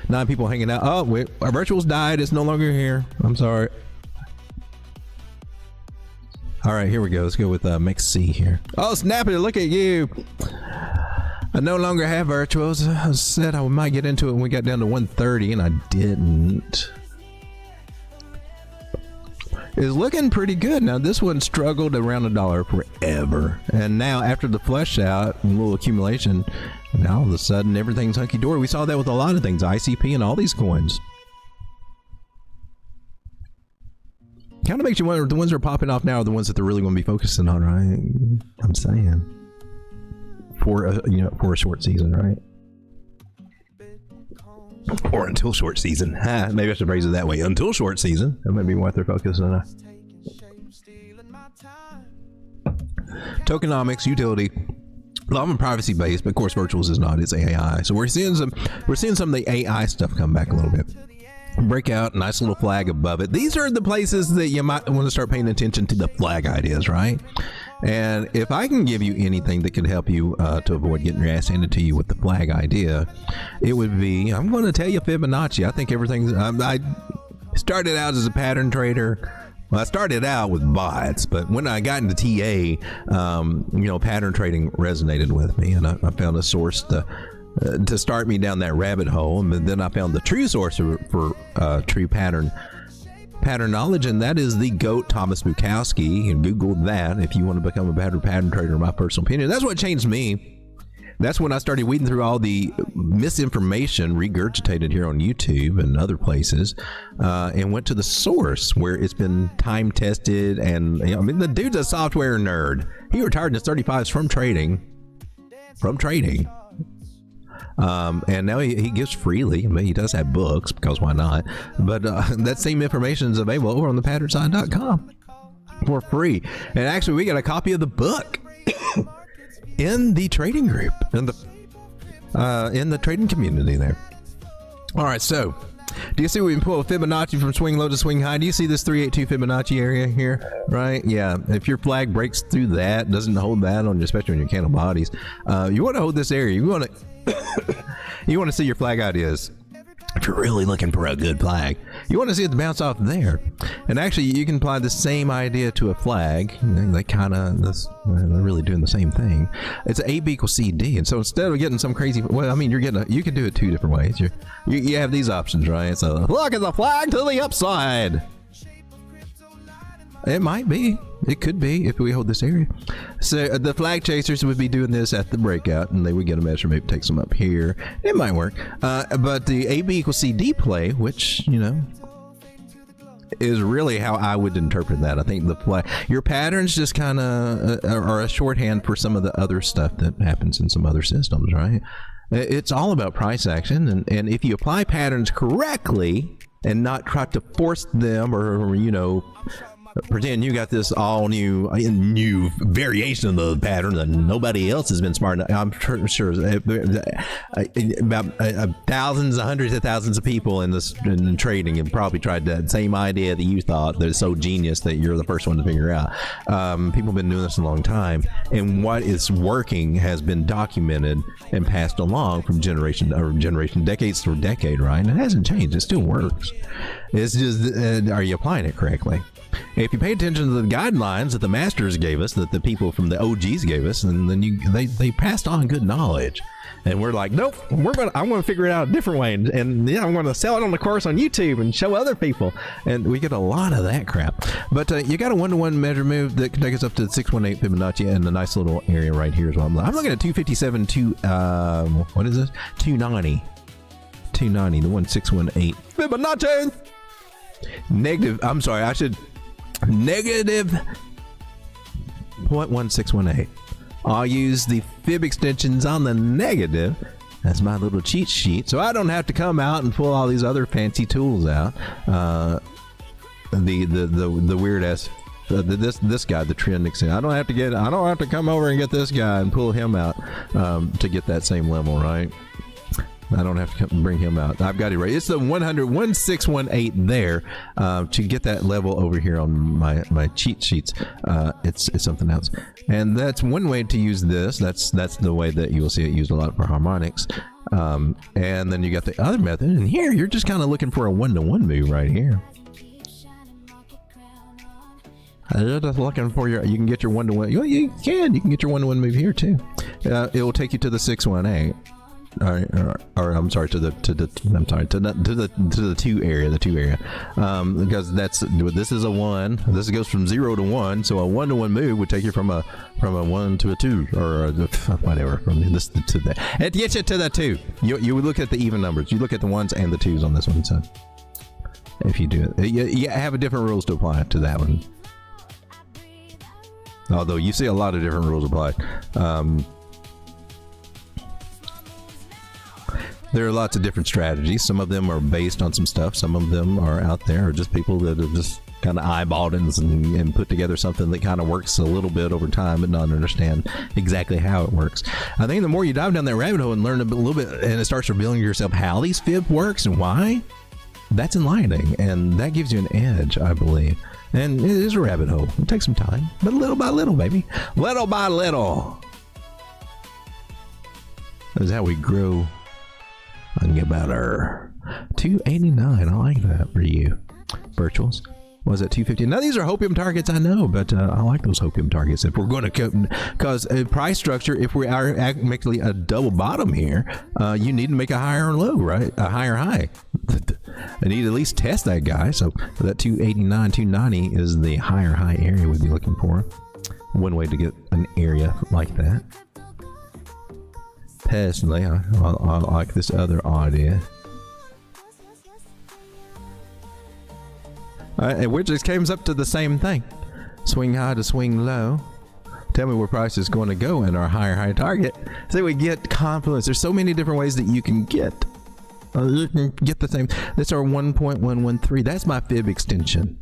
9 people hanging out. Oh, wait. Our virtuals died. It's no longer here. I'm sorry. All right, here we go. Let's go with Mix C here. Oh, Snappy, look at you. I no longer have virtuals. I said I might get into it when we got down to 130, and I didn't. It's looking pretty good. Now, this one struggled around $1 forever. And now, after the flush out and little accumulation, now all of a sudden, everything's hunky-dory. We saw that with a lot of things, ICP and all these coins. Kind of makes you wonder, the ones that are popping off now are the ones that they're really going to be focusing on, right? I'm saying. For a short season, right? Or until short season. Maybe I should phrase it that way. Until short season. That might be what they're focusing on. Tokenomics, utility. A lot of them privacy based, but of course virtuals is not. It's AI. So we're seeing some of the AI stuff come back a little bit. Break out, nice little flag above it. These are the places that you might want to start paying attention to the flag ideas, right? And if I can give you anything that could help you to avoid getting your ass handed to you with the flag idea, it would be, I'm going to tell you Fibonacci. I think everything's, I started out as a pattern trader. Well, I started out with bots, but when I got into TA, pattern trading resonated with me, and I found a source to start me down that rabbit hole. And then I found the true source for true pattern knowledge, and that is the GOAT Thomas Bukowski. And Google that if you want to become a better pattern trader, in my personal opinion. That's what changed me. That's when I started weeding through all the misinformation regurgitated here on YouTube and other places, and went to the source where it's been time tested. And the dude's a software nerd. He retired in his 35s from trading. And now he gives freely. I mean, he does have books, because why not? But that same information is available over on thepatternsign.com for free. And actually, we got a copy of the book in the trading group, in the trading community there. All right, so do you see we can pull a Fibonacci from swing low to swing high? Do you see this 382 Fibonacci area here? Right? Yeah. If your flag breaks through that, doesn't hold that on you, especially on your candle bodies, you want to hold this area. You want to see your flag ideas. If you're really looking for a good flag, you want to see it bounce off there. And actually, you can apply the same idea to a flag. They they're really doing the same thing. It's AB equals CD. And so instead of getting some crazy, you can do it two different ways. You have these options, right? So look at the flag to the upside. It might be. It could be if we hold this area. So the flag chasers would be doing this at the breakout, and they would get a measure, maybe takes them up here. It might work. But the AB equals CD play, which, is really how I would interpret that. I think your patterns just kind of are a shorthand for some of the other stuff that happens in some other systems, right? It's all about price action, and if you apply patterns correctly and not try to force them or pretend you got this all new variation of the pattern that nobody else has been smart enough. I'm sure about hundreds of thousands of people in trading have probably tried that same idea that you thought that is so genius that you're the first one to figure out. People have been doing this a long time, and what is working has been documented and passed along from generation, decades to decade, right? And it hasn't changed. It still works. It's just, are you applying it correctly? If you pay attention to the guidelines that the masters gave us, that the people from the OGs gave us, and then they passed on good knowledge, and we're like, nope, I'm going to figure it out a different way, and I'm going to sell it on the course on YouTube and show other people, and we get a lot of that crap. But you got a 1-to-1 measure move that can take us up to 618 Fibonacci and a nice little area right here as well. I'm looking at 257 what is this? 290, the 1618 Fibonacci. Negative 0.1618. I'll use the fib extensions on the negative. That's my little cheat sheet, so I don't have to come out and pull all these other fancy tools out. The weird ass this guy, the trend extension. I don't have to come over and get this guy and pull him out to get that same level, right? I don't have to bring him out. I've got it right. It's the 1618 there to get that level over here on my cheat sheets. It's something else, and that's one way to use this. That's the way that you will see it used a lot for harmonics. And then you got the other method, and here you're just kind of looking for a 1-to-1 move right here. You're just looking for you can get your 1-to-1. You can get your 1-to-1 move here too. It will take you to the 618. Or I'm sorry, to the 2 area, because this is a 1. This goes from 0 to 1. So a 1-to-1 move would take you from a 1 to a 2, or whatever, from this to that. It gets you to the 2. You would look at the even numbers. You look at the 1s and the 2s on this one. So if you do it, you have different rules to apply to that one. Although you see a lot of different rules applied. There are lots of different strategies. Some of them are based on some stuff. Some of them are out there, or just people that have just kind of eyeballed and put together something that kind of works a little bit over time, but not understand exactly how it works. I think the more you dive down that rabbit hole and learn a little bit, and it starts revealing to yourself how these fib works and why, that's enlightening, and that gives you an edge, I believe. And it is a rabbit hole. It takes some time, but little by little, baby. Little by little. That's how we grow and get better. 289. I like that for you. Virtuals. Was it 250? Now these are hopium targets, I know, but I like those hopium targets. If we're going to, because a price structure, if we are actually a double bottom here, you need to make a higher low, right? A higher high. I need to at least test that guy. So that 289, 290 is the higher high area we'd be looking for. One way to get an area like that. Personally, I like this other idea. Which just comes up to the same thing. Swing high to swing low. Tell me where price is going to go in our higher high target. So we get confluence. There's so many different ways that you can get. You can get the same. That's our 1.113. That's my fib extension.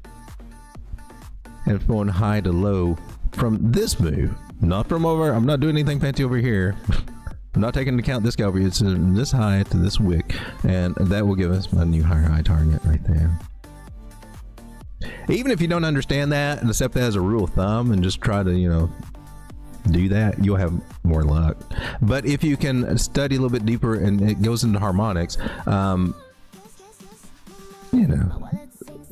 And it's going high to low from this move. Not from over. I'm not doing anything fancy over here. I'm not taking into account this guy over here. It's this high to this wick. And that will give us a new higher high target right there. Even if you don't understand that and accept that as a rule of thumb and just try to, do that, you'll have more luck. But if you can study a little bit deeper and it goes into harmonics, and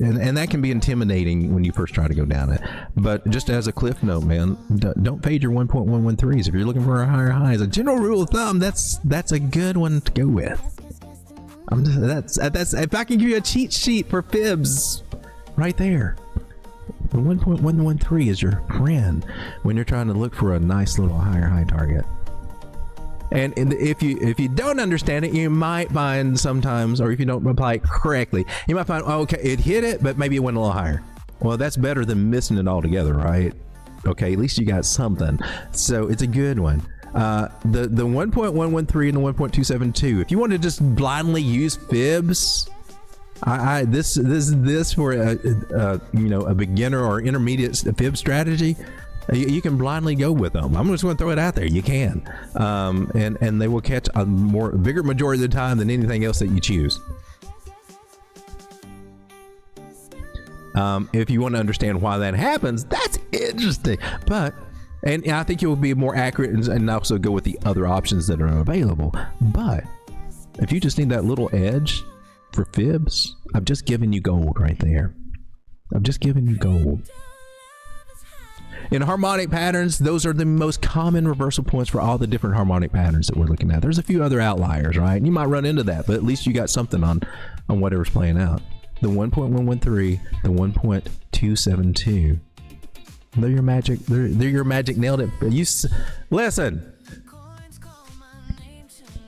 that can be intimidating when you first try to go down it. But just as a cliff note, man, don't fade your 1.113s. If you're looking for a higher high, as a general rule of thumb, that's a good one to go with. That's if I can give you a cheat sheet for fibs, right there. The 1.113 is your friend when you're trying to look for a nice little higher high target. And if you don't understand it, you might find sometimes, or if you don't apply it correctly, you might find, okay, it hit it, but maybe it went a little higher. Well, that's better than missing it altogether, right? Okay, at least you got something. So it's a good one. The 1.113 and the 1.272. If you want to just blindly use fibs, this for a beginner or intermediate fib strategy, you can blindly go with them. I'm just going to throw it out there. You can, and they will catch a bigger majority of the time than anything else that you choose. If you want to understand why that happens, that's interesting. And I think you'll be more accurate and also go with the other options that are available. But if you just need that little edge for fibs, I've just given you gold right there. I've just given you gold. In harmonic patterns, those are the most common reversal points for all the different harmonic patterns that we're looking at. There's a few other outliers, right? And you might run into that, but at least you got something on whatever's playing out. The 1.113, the 1.272. They're your magic. They're your magic. Nailed it. Listen.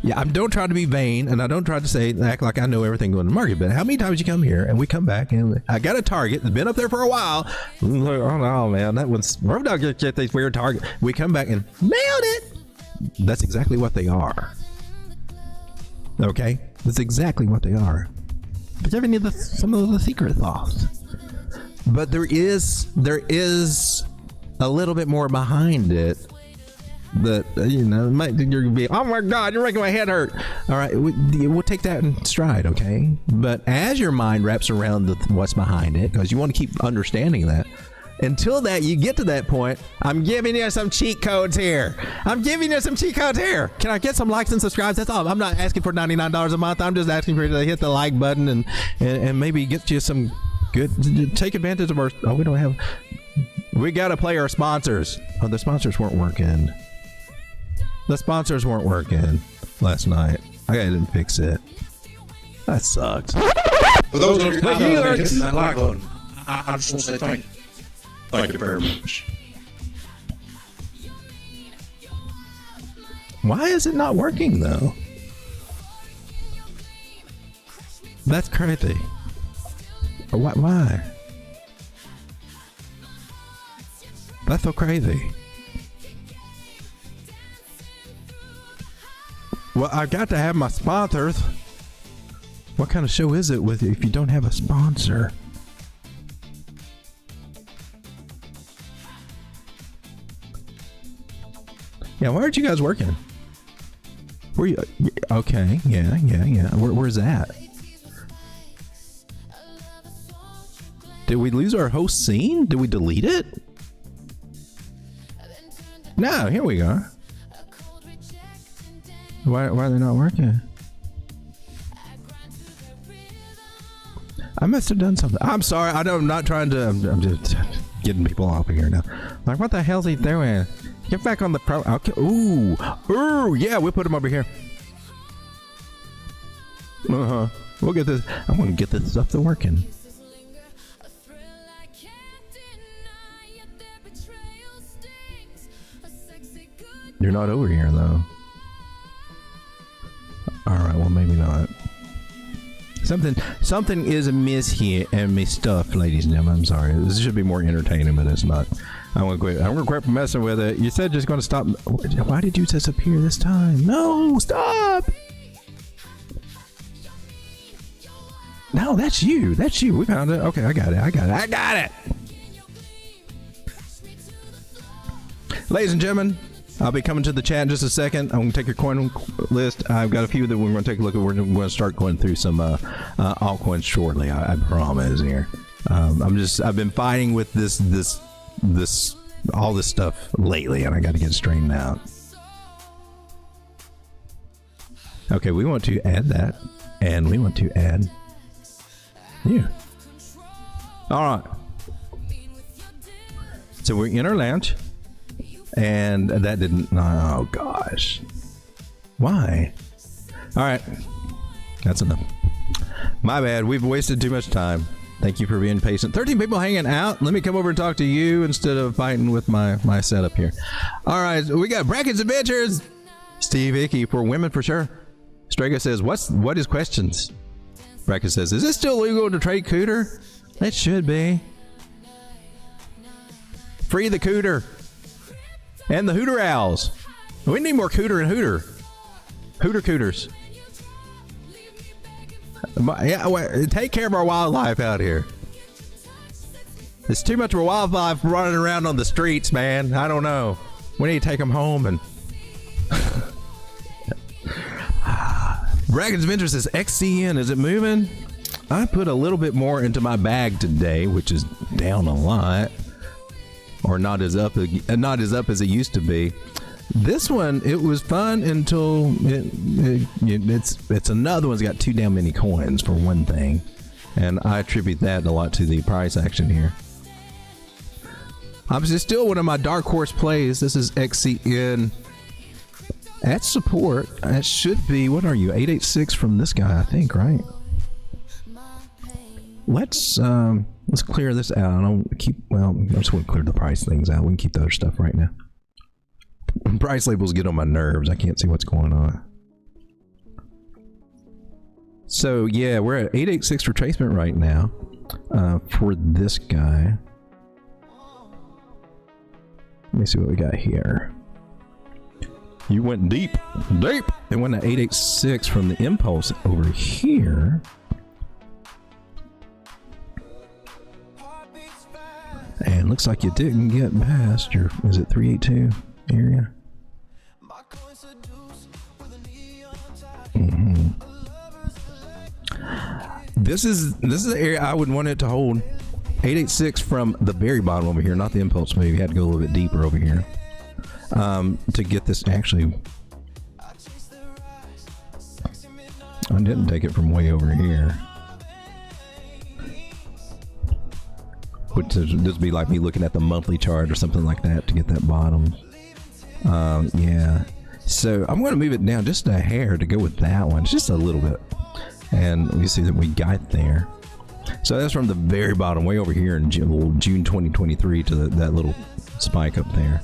Yeah, I don't try to be vain, and I don't try to act like I know everything going to the market. But how many times you come here and we come back and I got a target that's been up there for a while? Like, oh no, man, that one's Road Dawg get these weird target. We come back and nailed it. That's exactly what they are. Okay, that's exactly what they are. But giving you some of the secret sauce. But there is a little bit more behind it. That you're gonna be, oh my god, you're making my head hurt. All right, we'll take that in stride, okay? But as your mind wraps around what's behind it, because you want to keep understanding that, until that you get to that point, I'm giving you some cheat codes here. Can I get some likes and subscribes? That's all. I'm not asking for $99 a month. I'm just asking for you to hit the like button and maybe get you some good. Take advantage of our. Oh, we don't have. We gotta play our sponsors. Oh, the sponsors weren't working. The sponsors weren't working last night. I didn't fix it. That sucked. For those of you But that you are are- hitting that like button, I just want to say thank you. Thank you very much. Why is it not working though? That's crazy. Why? That's so crazy. Well, I got to have my sponsors. What kind of show is it with if you don't have a sponsor? Yeah, why aren't you guys working? Where you? Okay, yeah. Where's that? Did we lose our host scene? Did we delete it? No, here we go. Why are they not working? I must have done something. I'm sorry. I'm not trying to. I'm just getting people off of here now. Like, what the hell's he doing? Get back on the pro. Okay. Ooh, yeah. We'll put him over here. We'll get this. I want to get this stuff to working. You're not over here though. All right. Well, maybe not. Something is amiss here and me stuff, ladies and gentlemen. I'm sorry. This should be more entertaining, but it's not. I'm gonna quit messing with it. You said just gonna stop. Why did you disappear this time? No, stop. No, that's you. That's you. We found it. Okay, I got it. Ladies and gentlemen, I'll be coming to the chat in just a second. I'm going to take your coin list. I've got a few that we're going to take a look at. We're going to start going through some altcoins shortly. I promise here. I've been fighting with all this stuff lately, and I got to get it straightened out. Okay, we want to add that, and we want to add you. All right. So we're in our lounge. And that didn't. Oh gosh, why? All right, that's enough. My bad. We've wasted too much time. Thank you for being patient. 13 people hanging out. Let me come over and talk to you instead of fighting with my setup here. All right, we got Brackett's Adventures. Steve Icky for women for sure. Strega says, what is questions? Brackett says, is this still legal to trade cooter? It should be. Free the cooter. And the Hooter Owls. We need more cooter and hooter. Hooter cooters. Yeah, take care of our wildlife out here. There's too much of a wildlife running around on the streets, man. I don't know. We need to take them home and... Dragon's Venture says, XCN, is it moving? I put a little bit more into my bag today, which is down a lot. Or not as up as it used to be. This one, it was fun until it's another one's got too damn many coins for one thing, and I attribute that a lot to the price action here. I'm still one of my dark horse plays. This is XCN at support. It should be, what are you, 886 from this guy, I think, right? Let's clear this out. I just want to clear the price things out. We can keep the other stuff right now. Price labels get on my nerves. I can't see what's going on. So yeah, we're at 886 retracement right now for this guy. Let me see what we got here. You went deep. It went to 886 from the impulse over here. And looks like you didn't get past your, is it 382 area? Mm-hmm. This is the area I would want it to hold. 886 from the very bottom over here, not the impulse move. You had to go a little bit deeper over here to get this. Actually, I didn't take it from way over here. which this would be like me looking at the monthly chart or something like that to get that bottom. Yeah. So I'm going to move it down just a hair to go with that one, just a little bit. And we see that we got there. So that's from the very bottom, way over here in June 2023 to that little spike up there.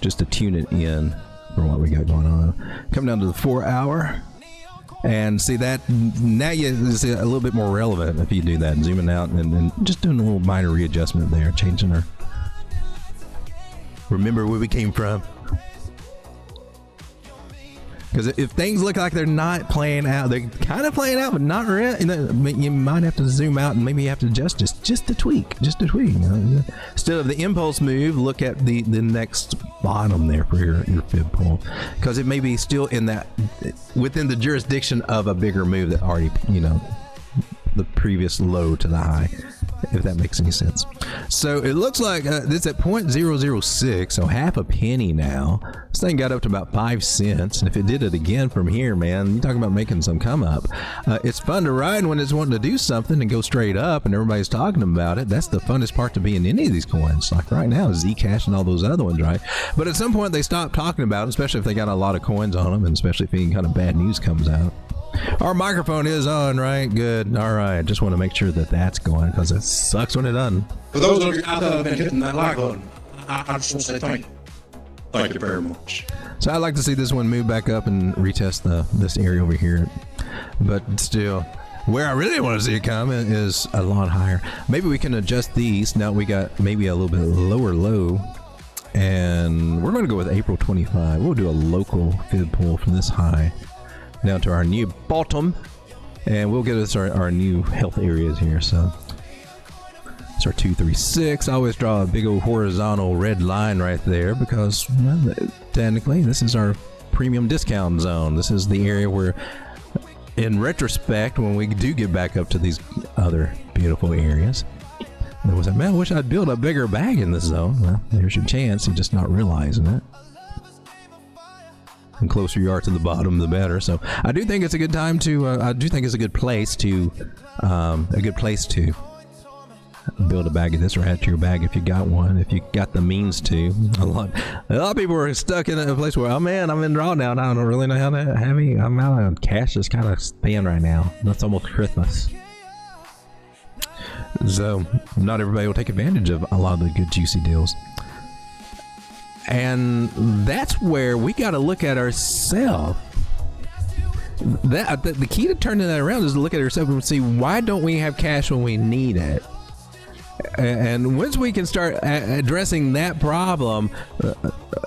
Just to tune it in for what we got going on. Come down to the 4 hour. And see that now you see a little bit more relevant if you do that, zooming out and just doing a little minor readjustment there, changing her. Remember where we came from. Because if things look like they're not playing out, they're kind of playing out, but not really. You might have to zoom out and maybe you have to adjust just a tweak. You know? Instead of the impulse move, look at the next bottom there for your fib pull, because it may be still in that within the jurisdiction of a bigger move that already, you know, the previous low to the high, if that makes any sense. So it looks like it's at 0.006, so half a penny now. This thing got up to about 5 cents, and if it did it again from here, man, you talking about making some come up. It's fun to ride when it's wanting to do something and go straight up and everybody's talking about it. That's the funnest part to be in any of these coins. Like right now, Zcash and all those other ones, right? But at some point they stop talking about it, especially if they got a lot of coins on them, and especially if any kind of bad news comes out. Our microphone is on, right? Good. All right. Just want to make sure that that's going, because it sucks when it doesn't. For those of you out there that have been hitting that like button, I just want to say thank you. Thank you very much. So I'd like to see this one move back up and retest this area over here. But still, where I really want to see it come is a lot higher. Maybe we can adjust these. Now we got maybe a little bit lower low. And we're going to go with April 25. We'll do a local fib pull from this high down to our new bottom, and we'll get us our new health areas here. So it's our 236. I always draw a big old horizontal red line right there because, well, technically this is our premium discount zone. This is the area where, in retrospect, when we do get back up to these other beautiful areas, there was man, I wish I'd build a bigger bag in this zone. Well, there's your chance. You're just not realizing it. And closer you are to the bottom, the better. So I do think it's a good time to. I do think it's a good place to build a bag of this, or add to your bag if you got one. If you got the means to. A lot of people are stuck in a place where, oh man, I'm in drawdown. I don't really know how to have any. I'm out of cash. Is kind of thin right now. That's almost Christmas. So not everybody will take advantage of a lot of the good juicy deals. And that's where we got to look at ourselves. The key to turning that around is to look at ourselves and see, why don't we have cash when we need it? And once we can start addressing that problem,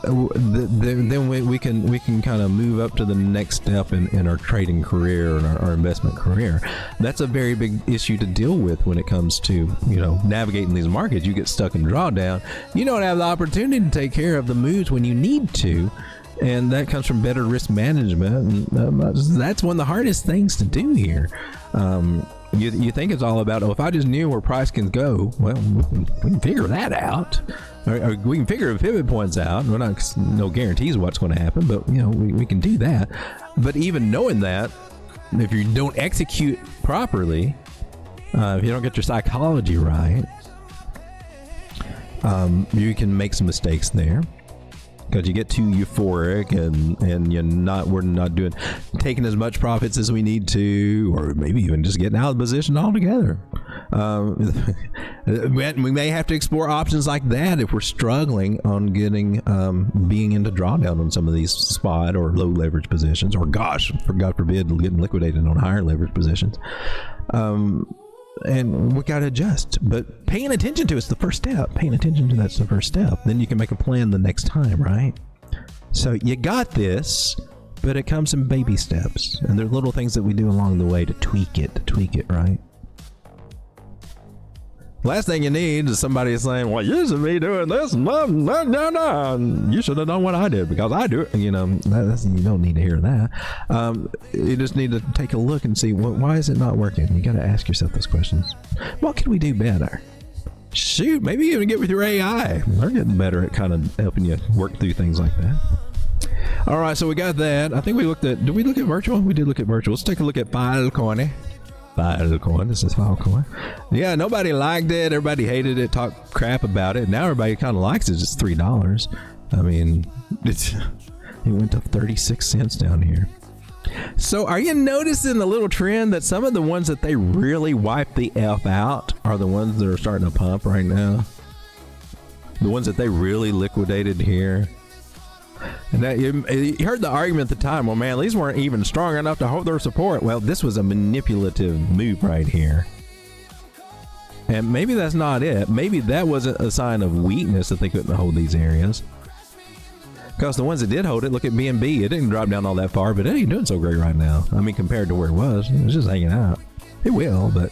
then we can kind of move up to the next step in our trading career and our investment career. That's a very big issue to deal with when it comes to, you know, navigating these markets. You get stuck in drawdown. You don't have the opportunity to take care of the moves when you need to. And that comes from better risk management. And that's one of the hardest things to do here. You think it's all about, oh, if I just knew where price can go, well, we can figure that out. Or we can figure pivot points out. We're not, no guarantees what's going to happen, but, you know, we can do that. But even knowing that, if you don't execute properly, if you don't get your psychology right, you can make some mistakes there. Because you get too euphoric and we're not taking as much profits as we need to, or maybe even just getting out of the position altogether. We may have to explore options like that if we're struggling on getting being into drawdown on some of these spot or low leverage positions, or gosh, for God forbid, getting liquidated on higher leverage positions. And we got to adjust, but paying attention to it's the first step. Paying attention to that's the first step. Then you can make a plan the next time, right? So you got this, but it comes in baby steps, and there are little things that we do along the way to tweak it, right? Last thing you need is somebody saying, well, you should be doing this. No. You should have done what I did because I do it. You know, you don't need to hear that. You just need to take a look and see, why is it not working? You got to ask yourself those questions. What can we do better? Shoot, maybe even get with your AI. They're getting better at kind of helping you work through things like that. All right, so we got that. I think did we look at virtual? We did look at virtual. Let's take a look at Altcoin. Filecoin. This is Filecoin. Yeah, nobody liked it. Everybody hated it. Talked crap about it. Now everybody kind of likes it. It's $3. I mean, it went to 36 cents down here. So are you noticing the little trend that some of the ones that they really wipe the F out are the ones that are starting to pump right now? The ones that they really liquidated here. And that, you heard the argument at the time, well, man, these weren't even strong enough to hold their support. Well, this was a manipulative move right here. And maybe that's not it. Maybe that wasn't a sign of weakness that they couldn't hold these areas. Because the ones that did hold it, look at BNB. It didn't drop down all that far, but it ain't doing so great right now. I mean, compared to where it was just hanging out. It will, but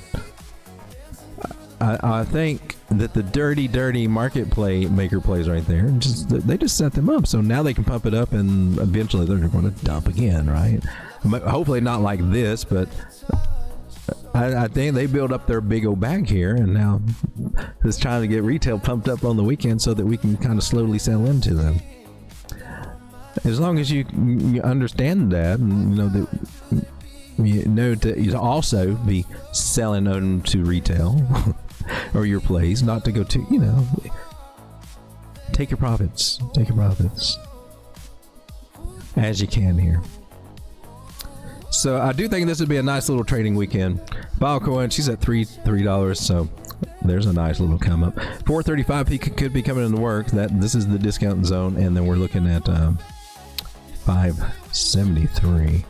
I think that the dirty market maker plays right there. They just set them up, so now they can pump it up, and eventually they're going to dump again, right? Hopefully not like this, but I think they build up their big old bag here, and now it's trying to get retail pumped up on the weekend so that we can kind of slowly sell into them. As long as you understand that, and you know to also be selling them to retail or your plays, not to go to, take your profits as you can here. So I do think this would be a nice little trading weekend. Filecoin, she's at $3, so there's a nice little come up. 435 could be coming into work. This is the discount zone, and then we're looking at 573.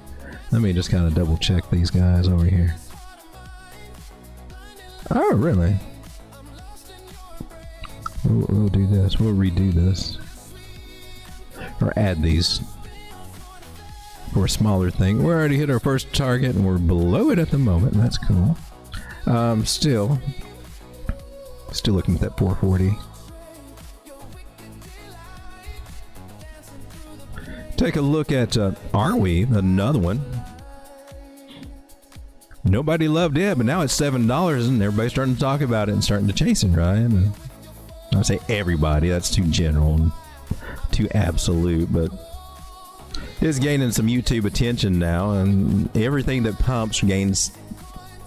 Let me just kind of double check these guys over here. Oh, really? We'll do this. We'll redo this. Or add these for a smaller thing. We already hit our first target and we're below it at the moment. That's cool. Still looking at that 440. Take a look at Arweave, another one. Nobody loved it, but now it's $7 and everybody's starting to talk about it and starting to chase it, right? And I say everybody, that's too general and too absolute, but it's gaining some YouTube attention now, and everything that pumps gains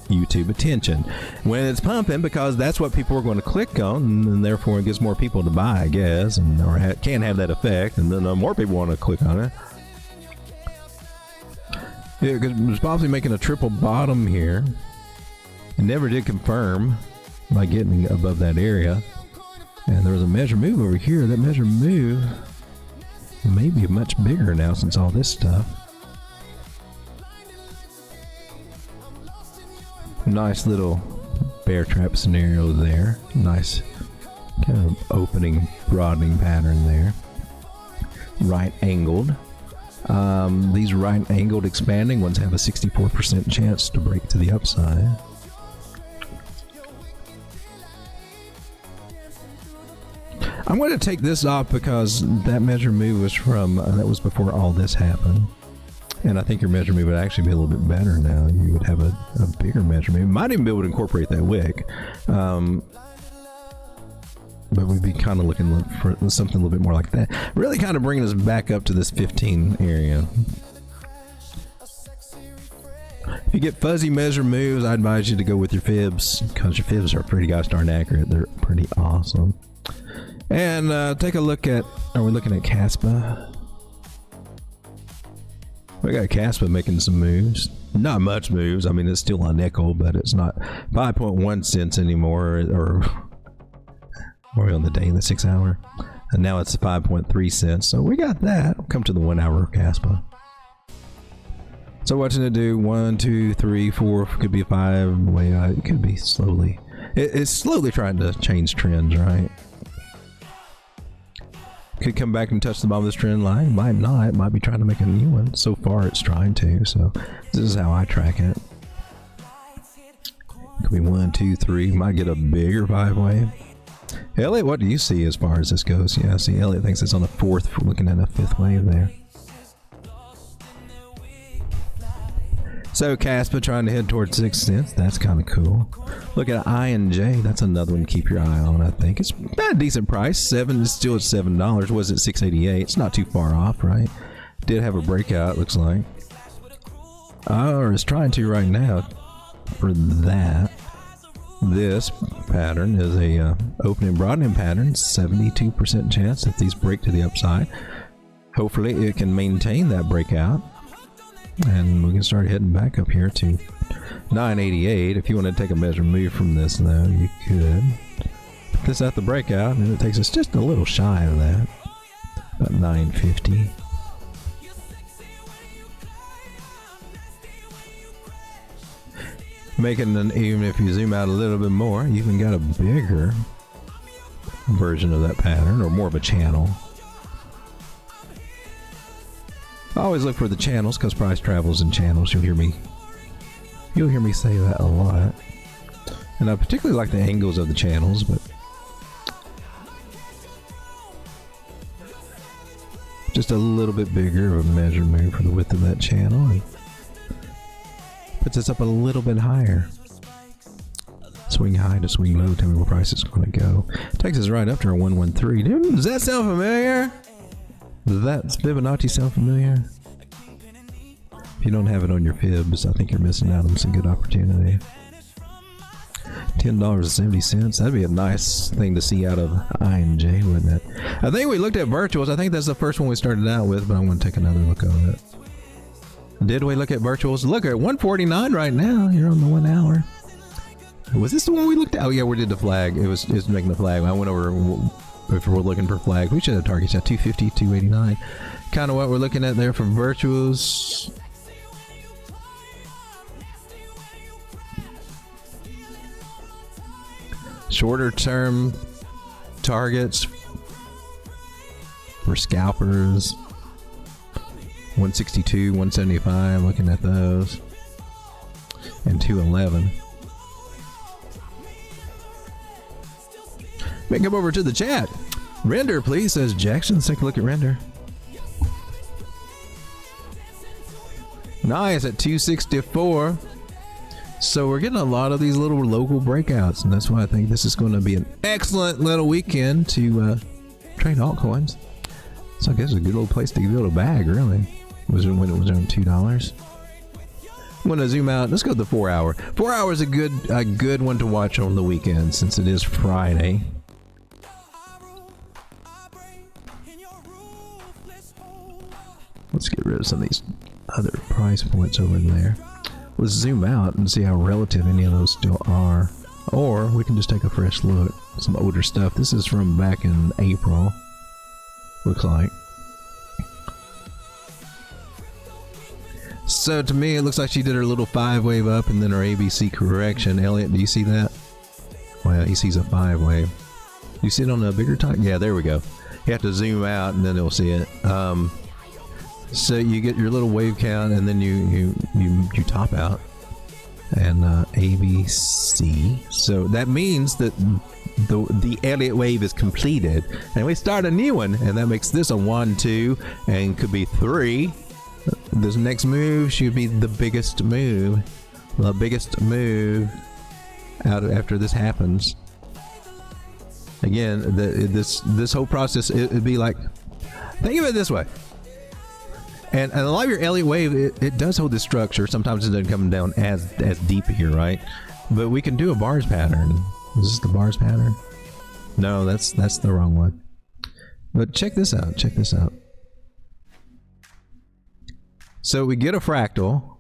YouTube attention when it's pumping, because that's what people are going to click on, and therefore it gets more people to buy, I guess, and or can have that effect, and then more people want to click on it. Yeah, because it was probably making a triple bottom here. It never did confirm by getting above that area, and there was a measure move over here. That measure move may be much bigger now since all this stuff. Nice little bear trap scenario there. Nice kind of opening, broadening pattern there. Right angled. These right angled expanding ones have a 64% chance to break to the upside. I'm going to take this off because that measure move was from that was before all this happened. And I think your measure move would actually be a little bit better now. You would have a bigger measure move. Might even be able to incorporate that wick. But we'd be kind of looking for something a little bit more like that. Really kind of bringing us back up to this 15 area. If you get fuzzy measure moves, I advise you to go with your fibs, because your fibs are pretty gosh darn accurate. They're pretty awesome. And take a look at, are we looking at Caspa? We got Caspa making some moves. Not much moves. I mean, it's still a nickel, but it's not 5.1 cents anymore. Or we're on the day in the 6 hour. And now it's 5.3 cents. So we got that. We'll come to the 1 hour Caspa. So what's it do? 1, 2, 3, 4. Could be a 5. Way out. It could be slowly. It's slowly trying to change trends, right? Could come back and touch the bottom of this trend line. Might not. Might be trying to make a new one. So far, it's trying to. So this is how I track it. Could be 1, 2, 3. Might get a bigger 5-way. Elliot, what do you see as far as this goes? Yeah, see, Elliot thinks it's on the 4th. We're looking at a 5th wave there. So Caspa trying to head towards 6 cents. That's kind of cool. Look at INJ. That's another one to keep your eye on, I think. It's at a decent price. It's still at $7. Was it $6.88? It's not too far off, right? Did have a breakout, looks like. Or it's trying to right now. for that. This pattern is a opening broadening pattern, 72% chance that these break to the upside. Hopefully it can maintain that breakout, and we can start heading back up here to 988. If you want to take a measured move from this, though, you could put this at the breakout, and it takes us just a little shy of that, about 950. Making an, even if you zoom out a little bit more, you even got a bigger version of that pattern, or more of a channel. I always look for the channels because price travels in channels. You'll hear me say that a lot, and I particularly like the angles of the channels. But just a little bit bigger of a measure move for the width of that channel, and puts us up a little bit higher. Swing high to swing low. Tell me where price is going to go. Takes us right up to our 113. Does that sound familiar? Does that Fibonacci sound familiar? If you don't have it on your fibs, I think you're missing out on some good opportunity. $10.70. That'd be a nice thing to see out of INJ, wouldn't it? I think we looked at virtuals. I think that's the first one we started out with, but I'm going to take another look at it. Did we look at virtuals? Look at 149 right now. You're on the 1 hour. Was this the one we looked at? Oh yeah, we did the flag. It was making the flag. I went over if we're looking for flag. We should have targets at 250, 289. Kind of what we're looking at there for virtuals. Shorter term targets for scalpers. 162, 175, looking at those. And 211. Make come over to the chat. Render, please, says Jackson. Let's take a look at render. Nice at 264. So we're getting a lot of these little local breakouts, and that's why I think this is going to be an excellent little weekend to trade altcoins. So I guess it's a good little place to build a bag, really. Was when it was around $2. I'm going to zoom out. Let's go to the 4 hour. 4 hours is a good one to watch on the weekend since it is Friday. Let's get rid of some of these other price points over there. Let's zoom out and see how relative any of those still are. Or we can just take a fresh look. Some older stuff. This is from back in April. Looks like. So to me, it looks like she did her little 5-wave up and then her ABC correction. Elliot, do you see that? Well, he sees a 5-wave. You see it on a bigger time? Yeah, there we go. You have to zoom out and then you'll see it. So you get your little wave count and then you top out. And ABC. So that means that the Elliott wave is completed. And we start a new one. And that makes this a 1, 2, and could be 3. This next move should be the biggest move. The biggest move out after this happens. Again, this whole process, it'd be like, think of it this way. And a lot of your Elliott wave, it does hold this structure. Sometimes it doesn't come down as deep here, right? But we can do a bars pattern. Is this the bars pattern? No, that's the wrong one. But check this out. Check this out. So we get a fractal,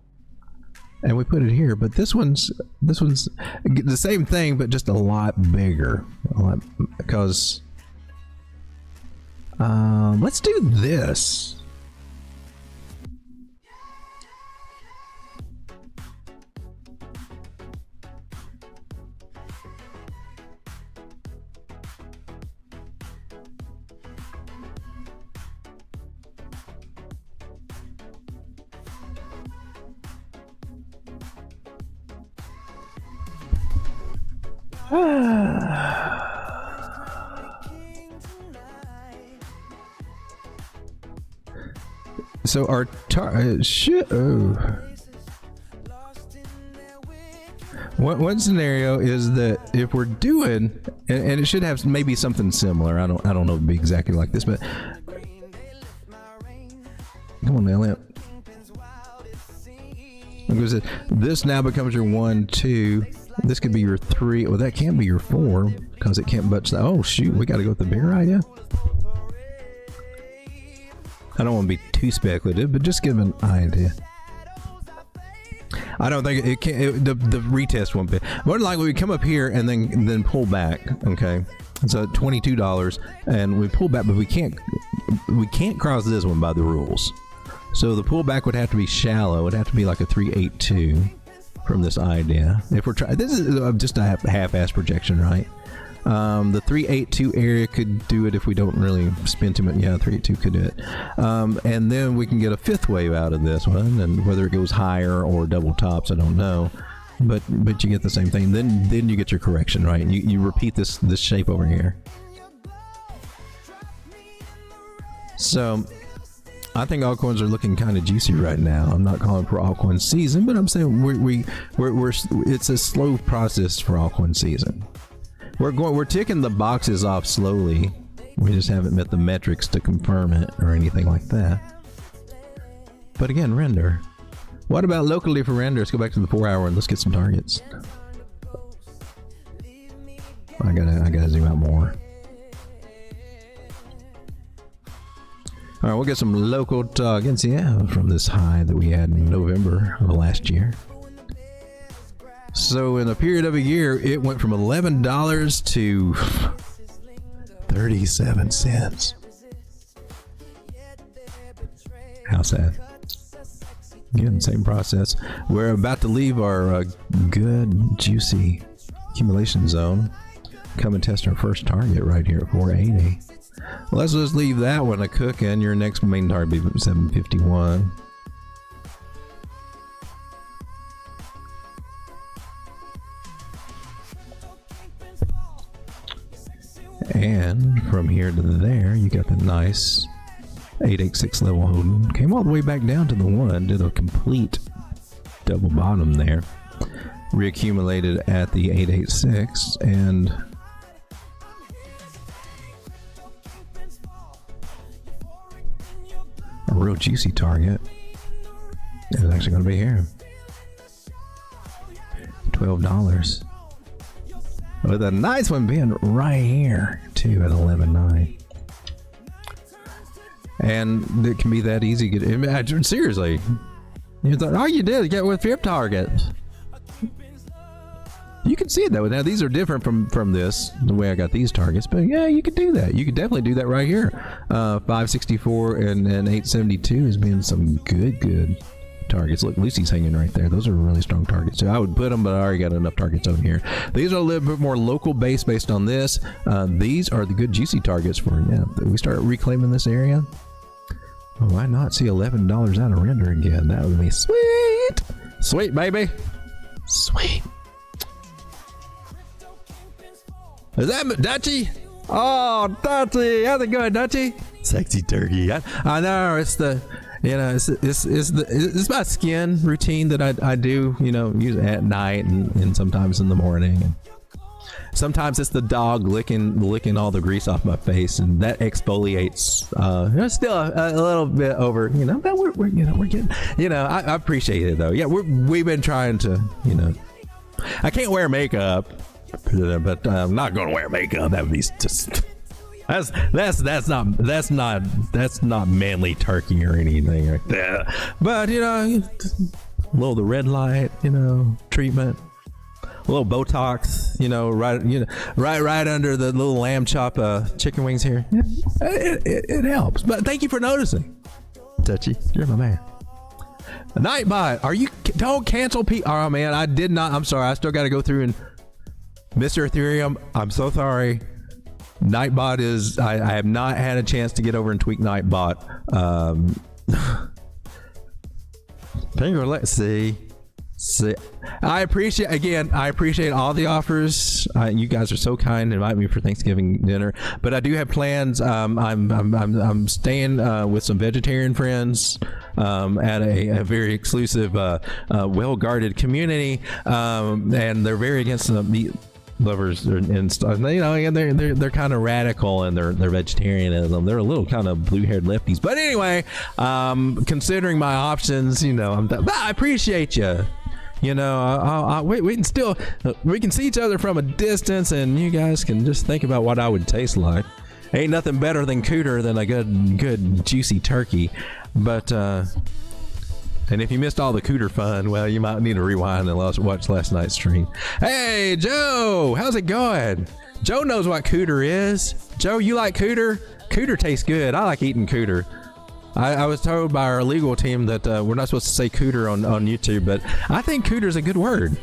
and we put it here. But this one's the same thing, but just a lot bigger. Because let's do this. So our one scenario is that if we're doing, and it should have maybe something similar. I don't know if it'd be exactly like this, but come on, Elliot. Because this now becomes your 1, 2. This could be your 3. Well, that can't be your 4 because it can't budge. Oh shoot, we got to go with the bigger idea. I don't want to be too speculative, but just give an idea. I don't think it can. The retest won't be. More than likely, we come up here and then pull back. Okay, so $22, and we pull back, but we can't cross this one by the rules. So the pullback would have to be shallow. It would have to be like a 382 from this idea. If we're trying, this is just a half-ass projection, right? The 382 area could do it if we don't really spin too much. Yeah, 382 could do it. And then we can get a 5th wave out of this one, and whether it goes higher or double tops, I don't know. But you get the same thing. Then you get your correction, right? And you repeat this shape over here. So I think altcoins are looking kind of juicy right now. I'm not calling for altcoin season, but I'm saying we're it's a slow process for altcoin season. We're ticking the boxes off slowly. We just haven't met the metrics to confirm it or anything like that. But again, render. What about locally for render? Let's go back to the 4-hour and let's get some targets. I gotta zoom out more. All right, we'll get some local targets, yeah, from this high that we had in November of last year. So in a period of a year, it went from $11 to 37 cents. How sad. Again, same process. We're about to leave our good, juicy accumulation zone. Come and test our first target right here at 480. Well, let's just leave that one a cooking. Your next main target will be 751. And from here to there, you got the nice 886 level holding. Came all the way back down to the 1, did a complete double bottom there. Reaccumulated at the 886 and a real juicy target is actually going to be here. $12. With a nice one being right here, too, at 11.9. And it can be that easy. Imagine, seriously. You thought, all you did is get with 5 targets. You can see it that way. Now, these are different from this, the way I got these targets. But yeah, you could do that. You could definitely do that right here. 564 and 872 has been some good targets. Look, Lucy's hanging right there. Those are really strong targets. So I would put them, but I already got enough targets over here. These are a little bit more local based on this. These are the good juicy targets for, yeah, we start reclaiming this area. Oh, why not see $11 out of render again? That would be sweet. Sweet, baby. Sweet. Is that Dutchie? Oh, Dutchie. How's it going, Dutchie? Sexy turkey. I know, it's the, you know, it's my skin routine that I do, you know, usually at night and sometimes in the morning. And sometimes it's the dog licking all the grease off my face, and that exfoliates. It's still a little bit over, you know, but we're getting, you know, I appreciate it though. Yeah, we've been trying to, you know, I can't wear makeup, but I'm not going to wear makeup. That would be just. That's not manly turkey or anything like that. But you know, a little the red light, you know, treatment, a little Botox, you know, right under the little lamb chop chicken wings here. It helps. But thank you for noticing, Touchy. You're my man. Nightbot, don't cancel Oh man, I did not. I'm sorry. I still got to go through and Mr. Ethereum. I'm so sorry. Nightbot is, I have not had a chance to get over and tweak Nightbot. Let's see. I appreciate all the offers. You guys are so kind to invite me for Thanksgiving dinner, but I do have plans. I'm staying with some vegetarian friends at a very exclusive, well-guarded community, and they're very against the lovers and stuff. They're kind of radical and they're vegetarianism. They're a little kind of blue-haired lefties. But anyway, considering my options, I appreciate you. We can still we can see each other from a distance, and you guys can just think about what I would taste like. Ain't nothing better than cooter than a good juicy turkey. But and if you missed all the cooter fun, well, you might need to rewind and watch last night's stream. Hey, Joe, how's it going? Joe knows what cooter is. Joe, you like cooter? Cooter tastes good. I like eating cooter. I was told by our legal team that we're not supposed to say cooter on YouTube, but I think cooter is a good word.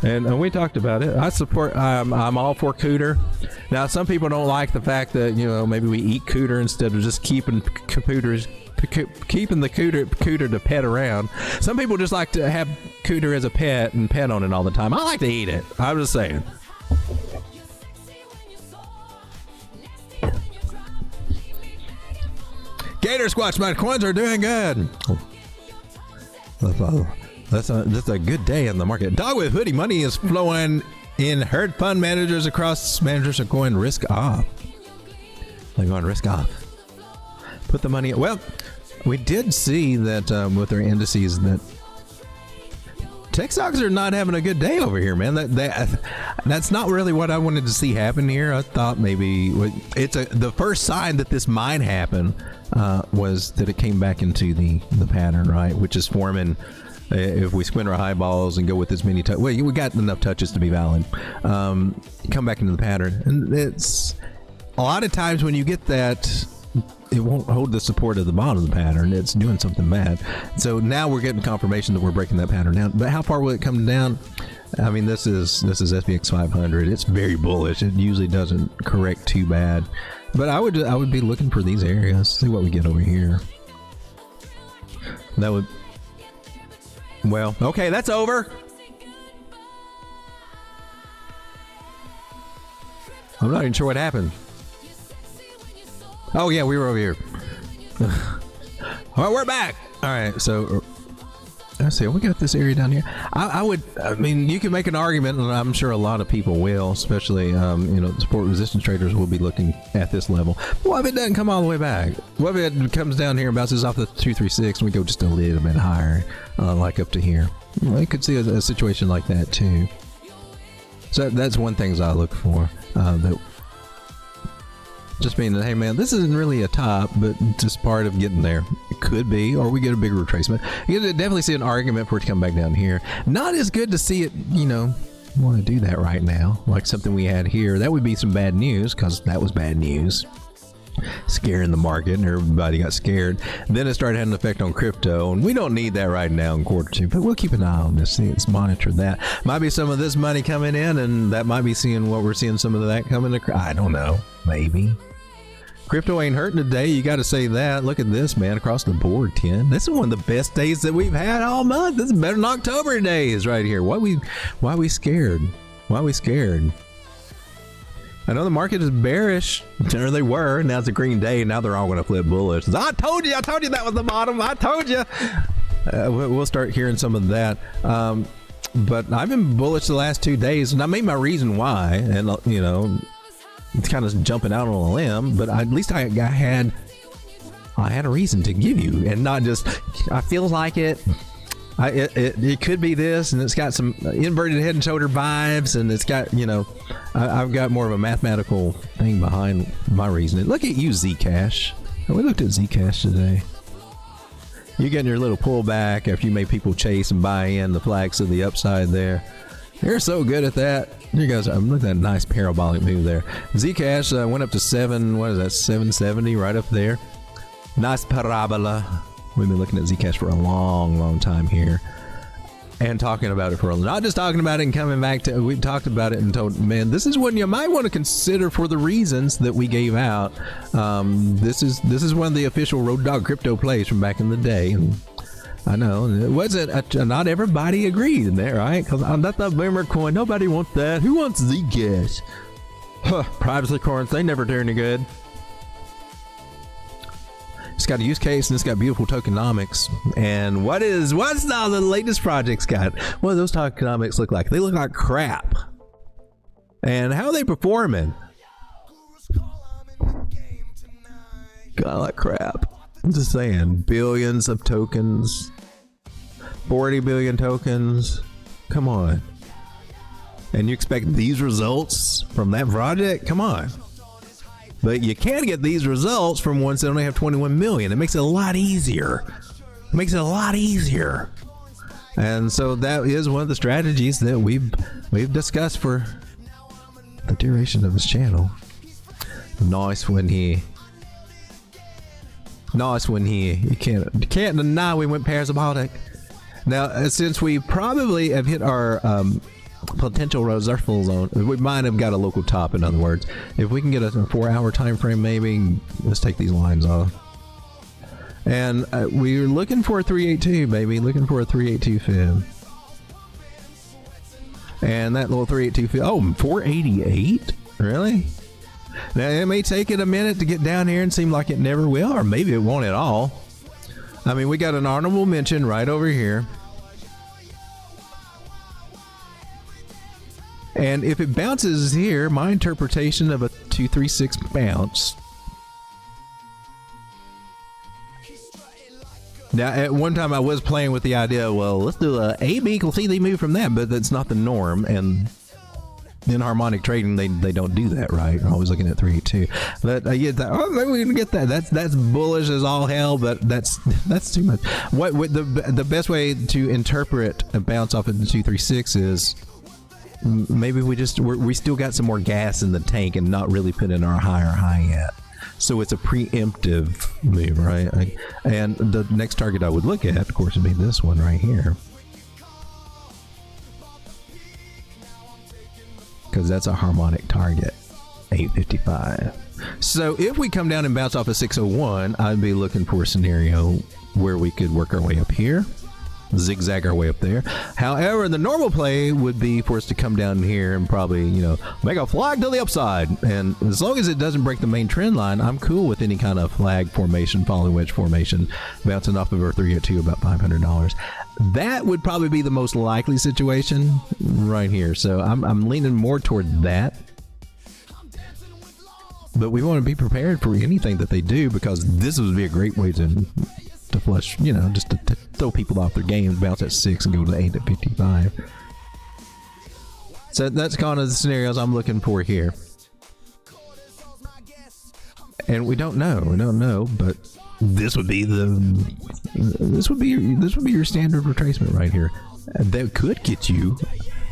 And we talked about it. I support. I'm all for cooter. Now, some people don't like the fact that maybe we eat cooter instead of just keeping the cooter to pet around. Some people just like to have cooter as a pet and pet on it all the time. I like to eat it. I'm just saying. Gator Squatch, my coins are doing good. That's a good day in the market. Dog with hoodie money is flowing in. Herd fund managers are going risk off. They're going risk off. Put the money. Well, we did see that with their indices that tech stocks are not having a good day over here, man. That's not really what I wanted to see happen here. I thought maybe the first sign that this might happen was that it came back into the pattern, right? Which is forming. If we squint our eyeballs and go with as many touches, well, we got enough touches to be valid. Come back into the pattern, and it's a lot of times when you get that, it won't hold the support at the bottom of the pattern. It's doing something bad. So now we're getting confirmation that we're breaking that pattern down. But how far will it come down? I mean, this is SPX 500. It's very bullish. It usually doesn't correct too bad. But I would be looking for these areas. See what we get over here. That would. Well, okay, that's over. I'm not even sure what happened. Oh yeah, we were over here. All right, we're back. All right, so let's see. We got this area down here. I mean, you can make an argument, and I'm sure a lot of people will, especially support resistance traders will be looking at this level. But what if it doesn't come all the way back? What if it comes down here and bounces off the 236 and we go just a little bit higher, like up to here? Well, you could see a situation like that too. So that's one thing I look for. That just mean that, hey man, this isn't really a top, but just part of getting there. It could be, or we get a bigger retracement. You can definitely see an argument for it to come back down here. Not as good to see it, want to do that right now, like something we had here. That would be some bad news, because that was bad news. Scaring the market, and everybody got scared. Then it started having an effect on crypto, and we don't need that right now in quarter two, but we'll keep an eye on this. Let's monitor that. Might be some of this money coming in, and that might be seeing what we're seeing some of that coming. I don't know. Maybe. Crypto ain't hurting today. You got to say that. Look at this, man. Across the board, 10. This is one of the best days that we've had all month. This is better than October days right here. Why we scared? Why we scared? I know the market is bearish. Or they were. Now it's a green day. Now they're all going to flip bullish. I told you that was the bottom. I told you. We'll start hearing some of that. But I've been bullish the last 2 days, and I made my reason why. And it's kind of jumping out on a limb, but at least I had a reason to give you, and not just I feel like it. It could be this, and it's got some inverted head and shoulder vibes, and it's got I've got more of a mathematical thing behind my reasoning. Look at you, Zcash. We looked at Zcash today. You getting your little pullback after you made people chase and buy in the flags to the upside there. You're so good at that. You guys, I'm looking at a nice parabolic move there. Zcash went up to 770 right up there. Nice parabola. We've been looking at Zcash for a long, long time here. And talking about it not just talking about it and coming back to, we've talked about it and told, man, this is one you might want to consider for the reasons that we gave out. This is one of the official Road Dawg Crypto plays from back in the day. And I know it wasn't. Not everybody agreed in there, right? Because I'm not the boomer coin. Nobody wants that. Who wants Zcash? Privacy coins, they never do any good. It's got a use case and it's got beautiful tokenomics. And what's now the latest project's got? What do those tokenomics look like? They look like crap. And how are they performing? God, like crap. I'm just saying, billions of tokens, 40 billion tokens. Come on. And you expect these results from that project? Come on. But you can't get these results from ones that only have 21 million. It makes it a lot easier. And so that is one of the strategies that we've discussed for the duration of this channel. Nice when he you can't deny we went parabolic. Now, since we probably have hit our potential reversal zone, we might have got a local top. In other words, if we can get a 4-hour time frame, maybe let's take these lines off. And we're looking for a 382, baby. Looking for a 382 fib. And that little 382 fib. Oh, 488? Really? Now, it may take it a minute to get down here and seem like it never will, or maybe it won't at all. I mean, we got an honorable mention right over here. And if it bounces here, my interpretation of a 236 bounce. Now, at one time I was playing with the idea, well, let's do a AB equals CD move from that, but that's not the norm. And in harmonic trading, they don't do that, right? I'm always looking at 382. But I get that. Oh, maybe we can get that. That's bullish as all hell, but that's too much. What the best way to interpret a bounce off of the 236 is maybe we still got some more gas in the tank and not really put in our higher high yet. So it's a preemptive move, right? And the next target I would look at, of course, would be this one right here. Because that's a harmonic target, 855. So if we come down and bounce off of 601, I'd be looking for a scenario where we could work our way up here, zigzag our way up there. However, the normal play would be for us to come down here and probably, make a flag to the upside. And as long as it doesn't break the main trend line, I'm cool with any kind of flag formation, falling wedge formation, bouncing off of our 302, about $500. That would probably be the most likely situation right here. So I'm leaning more toward that. But we want to be prepared for anything that they do, because this would be a great way to flush, just to throw people off their game, bounce at 6 and go to 8 at 55. So that's kind of the scenarios I'm looking for here. And we don't know, but this would be your standard retracement right here. That could get you.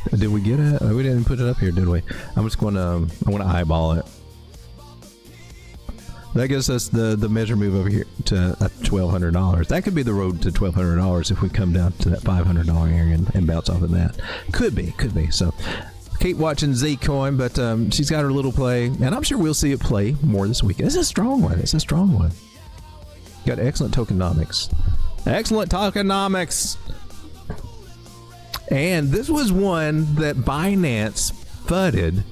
Did we get it? We didn't put it up here, did we? I want to eyeball it. That gives us the measure move over here to $1,200. That could be the road to $1,200 if we come down to that $500 area and bounce off of that. Could be. So keep watching Zcoin, but she's got her little play, and I'm sure we'll see it play more this week. It's a strong one. Got excellent tokenomics. And this was one that Binance fudded.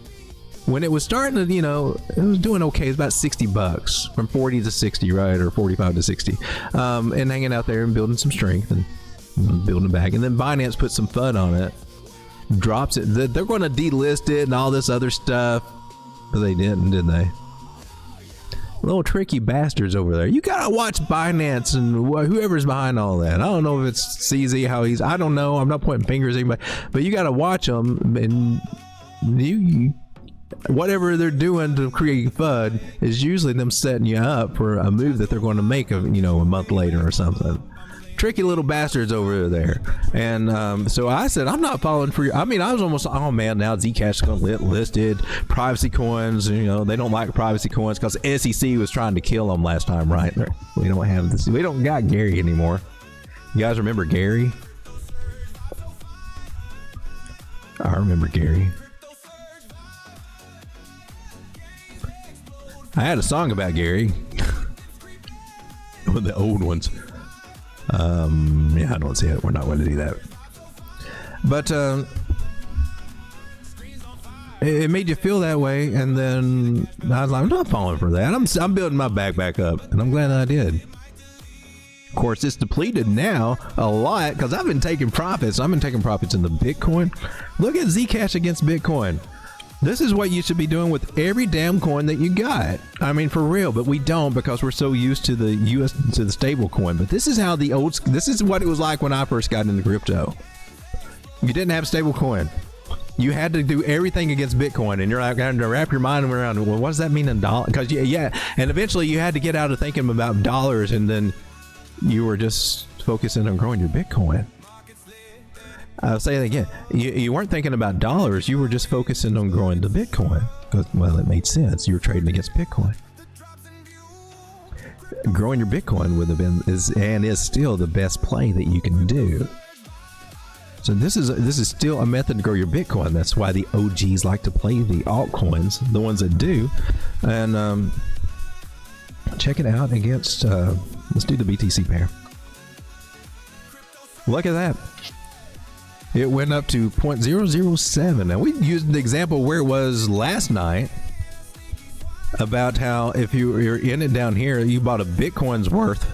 When it was starting to, it was doing okay. It's about $60 from 40 to 60, right? Or 45 to 60. And hanging out there and building some strength and building it back. And then Binance put some FUD on it, drops it. They're going to delist it and all this other stuff. But they didn't, did they? Little tricky bastards over there. You got to watch Binance and whoever's behind all that. I don't know if it's CZ, I don't know. I'm not pointing fingers at anybody. But you got to watch them, and you whatever they're doing to create FUD is usually them setting you up for a move that they're going to make a month later or something. Tricky little bastards over there. And so I said, I'm not falling for you. I mean, I was almost, oh man, now Zcash is listed, privacy coins, they don't like privacy coins because SEC was trying to kill them last time, right? We don't have this. We don't got Gary anymore. You guys remember Gary? I remember Gary. I had a song about Gary. One of the old ones. I don't see it. We're not going to do that. But it made you feel that way, and then I was like, I'm not falling for that. I'm building my back up, and I'm glad I did. Of course, it's depleted now a lot because I've been taking profits. I've been taking profits in the Bitcoin. Look at Zcash against Bitcoin. This is what you should be doing with every damn coin that you got. I mean, for real, but we don't because we're so used to the stable coin. But this is how this is what it was like when I first got into crypto. You didn't have stable coin. You had to do everything against Bitcoin, and you're like having to wrap your mind around, well, what does that mean in dollars? Because and eventually you had to get out of thinking about dollars, and then you were just focusing on growing your Bitcoin. I'll say it again. You weren't thinking about dollars. You were just focusing on growing the Bitcoin. Well, it made sense. You were trading against Bitcoin. Growing your Bitcoin would have been is still the best play that you can do. So this is still a method to grow your Bitcoin. That's why the OGs like to play the altcoins, the ones that do. And check it out against. Let's do the BTC pair. Look at that. It went up to 0.007. Now, we used the example where it was last night about how if you're in it down here, you bought a Bitcoin's worth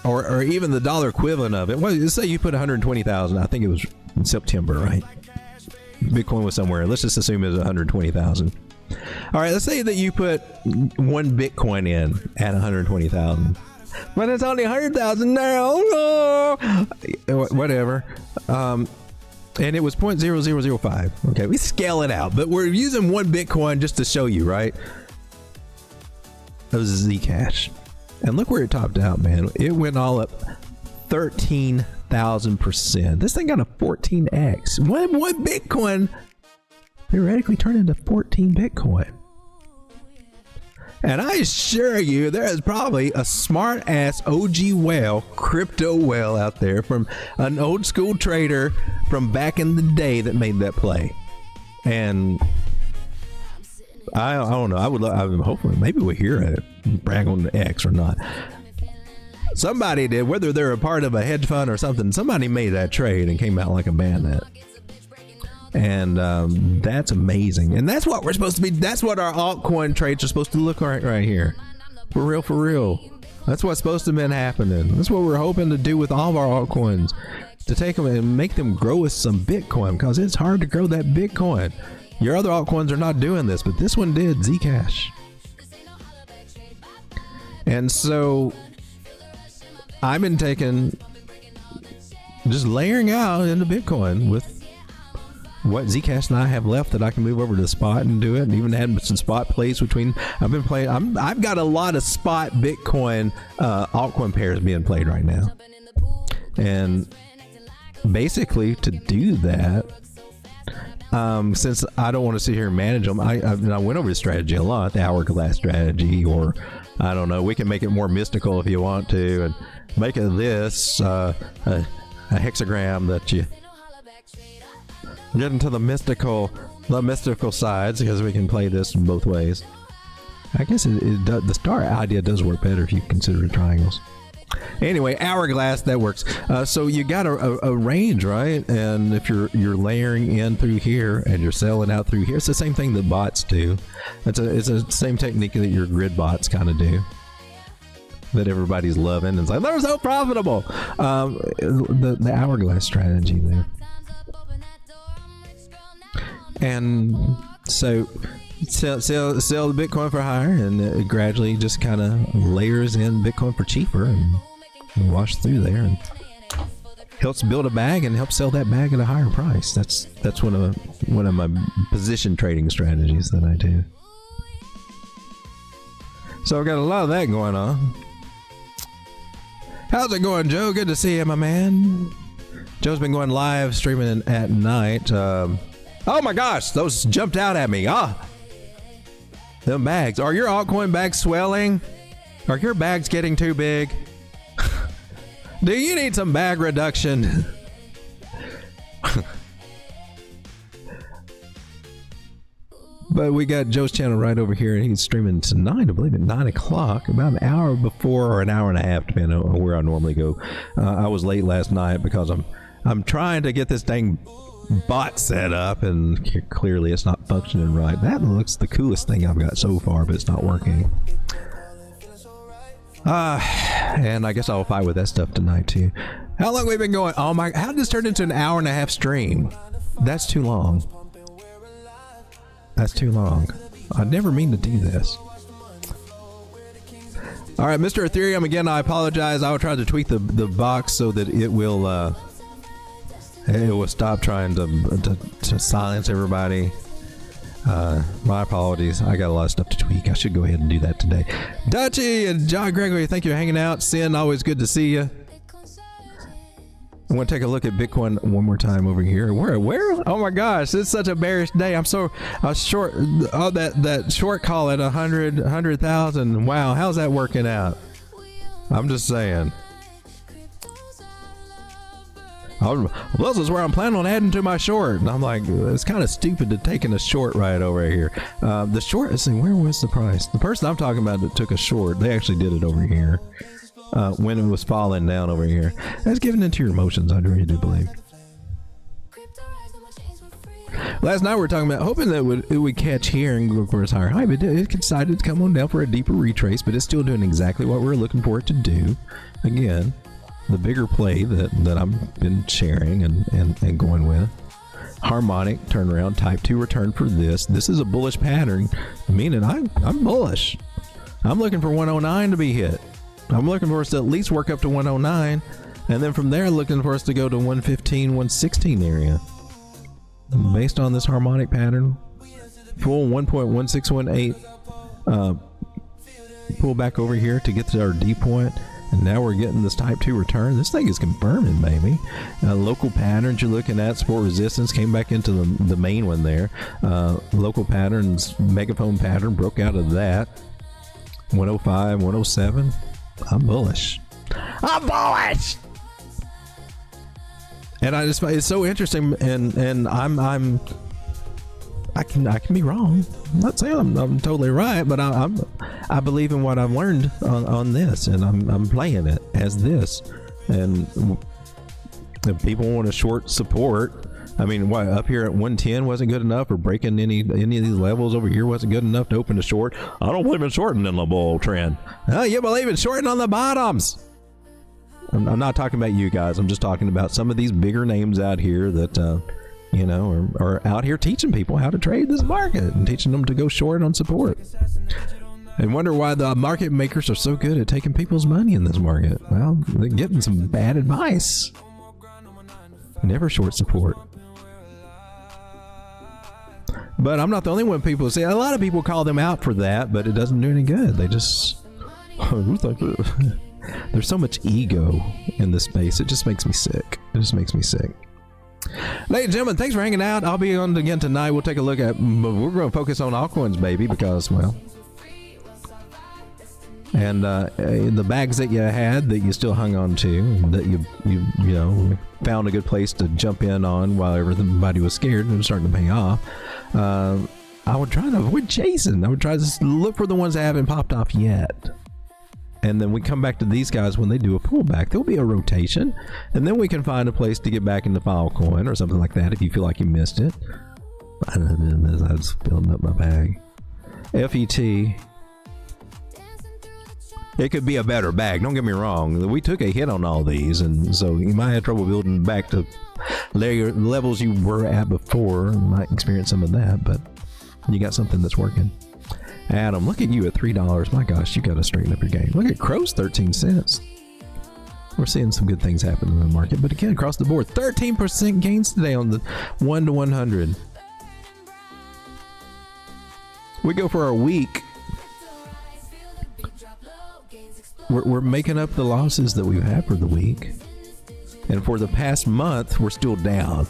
or even the dollar equivalent of it. Well, let's say you put 120,000. I think it was in September, right? Bitcoin was somewhere. Let's just assume it was 120,000. All right, let's say that you put one Bitcoin in at 120,000. But it's only 100,000 now. Oh, whatever. And it was 0.0005. Okay, we scale it out, but we're using one Bitcoin just to show you, right? That was Zcash. And look where it topped out, man. It went all up 13,000%. This thing got a 14x. One Bitcoin theoretically turned into 14 Bitcoin. And I assure you, there is probably a smart-ass OG whale, crypto whale out there from an old school trader from back in the day that made that play. And I don't know. I would hopefully maybe we'll hear it, brag on the X or not. Somebody did, whether they're a part of a hedge fund or something. Somebody made that trade and came out like a bandit. And that's amazing. And that's what we're supposed to be. That's what our altcoin trades are supposed to look like right here. For real, for real. That's what's supposed to have been happening. That's what we're hoping to do with all of our altcoins. To take them and make them grow with some Bitcoin. Because it's hard to grow that Bitcoin. Your other altcoins are not doing this. But this one did. Zcash. And so I've been just layering out into Bitcoin with what Zcash and I have left that I can move over to the spot and do it, and even had some spot plays between. I've been playing. I've got a lot of spot Bitcoin altcoin pairs being played right now, and basically to do that, since I don't want to sit here and manage them, I went over the strategy a lot, the hourglass strategy, or I don't know. We can make it more mystical if you want to, and make it this a hexagram that you. Get into the mystical sides because we can play this in both ways. I guess the star idea does work better if you consider the triangles. Anyway, hourglass, that works. So you got a range, right? And if you're layering in through here and you're selling out through here, it's the same thing that bots do. It's the same technique that your grid bots kind of do. That everybody's loving and it's like they're so profitable. The hourglass strategy there. And so sell the Bitcoin for higher, and it gradually just kind of layers in Bitcoin for cheaper and wash through there and helps build a bag and helps sell that bag at a higher price. That's one of my position trading strategies that I do. So I've got a lot of that going on. How's it going, Joe? Good to see you, my man. Joe's been going live streaming at night. Oh my gosh, those jumped out at me. Them bags. Are your altcoin bags swelling? Are your bags getting too big? Do you need some bag reduction? But we got Joe's channel right over here, and he's streaming tonight, I believe, at 9 o'clock, about an hour before or an hour and a half, depending on where I normally go. I was late last night because I'm trying to get this dang bot set up, and clearly it's not functioning right. That looks the coolest thing I've got so far, but it's not working. And I guess I'll fight with that stuff tonight too. How long have we been going? Oh my, how did this turn into an hour and a half stream? That's too long. That's too long. I never mean to do this. All right, Mr. Ethereum, again, I apologize. I will try to tweak the box so that it will stop trying to silence everybody. My apologies. I got a lot of stuff to tweak. I should go ahead and do that today. Dutchy and John Gregory, thank you for hanging out. Sin, always good to see you. I want to take a look at Bitcoin one more time over here. Where? Oh my gosh, it's such a bearish day. I'm so short. Oh, that short call at 100,000. Wow, how's that working out? I'm just saying. This is where I'm planning on adding to my short. And I'm like, it's kind of stupid to taking a short right over here. The short, let's see, where was the price? The person I'm talking about that took a short, they actually did it over here. When it was falling down over here. That's giving into your emotions, I really do believe. Last night we were talking about hoping that it would catch here and go for its higher high, but it decided to come on down for a deeper retrace, but it's still doing exactly what we were looking for it to do. Again, the bigger play that I've been sharing and going with. Harmonic turnaround, type 2 return for this. This is a bullish pattern, meaning I'm bullish. I'm looking for 109 to be hit. I'm looking for us to at least work up to 109, and then from there looking for us to go to 115, 116 area. Based on this harmonic pattern, full 1.1618 pull back over here to get to our D point, and now we're getting this type 2 return. This thing is confirming, baby. Local patterns you're looking at, support resistance, came back into the main one there. Local patterns, megaphone pattern, broke out of that. 105, 107. I'm bullish. I'm bullish. And it's so interesting, and I can be wrong. I'm not saying I'm totally right, but I believe in what I've learned on this, and I'm playing it as this. And if people want to short support, I mean, what, up here at 110 wasn't good enough, or breaking any of these levels over here wasn't good enough to open a short? I don't believe in shorting in the bull trend. You believe in shorting on the bottoms. I'm not talking about you guys. I'm just talking about some of these bigger names out here that, are out here teaching people how to trade this market and teaching them to go short on support. And wonder why the market makers are so good at taking people's money in this market. Well, they're getting some bad advice. Never short support. But I'm not the only one people say. A lot of people call them out for that, but it doesn't do any good. They just... There's so much ego in this space. It just makes me sick. It just makes me sick. Ladies and gentlemen, thanks for hanging out. I'll be on again tonight. We'll take a look at... We're going to focus on altcoins, baby, because, well... And the bags that you had that you still hung on to, that you found a good place to jump in on while everybody was scared and it was starting to pay off. I would try to avoid chasing. I would try to look for the ones that haven't popped off yet. And then we come back to these guys when they do a pullback. There'll be a rotation, and then we can find a place to get back into Filecoin or something like that if you feel like you missed it. I was filling up my bag. FET. It could be a better bag, don't get me wrong. We took a hit on all these, and so you might have trouble building back to levels you were at before. You might experience some of that, but you got something that's working. Adam, look at you at $3. My gosh, you got to straighten up your game. Look at Crow's 13 cents. We're seeing some good things happen in the market, but again, across the board, 13% gains today on the 1 to 100. We go for our week. We're making up the losses that we've had for the week. And for the past month, we're still down.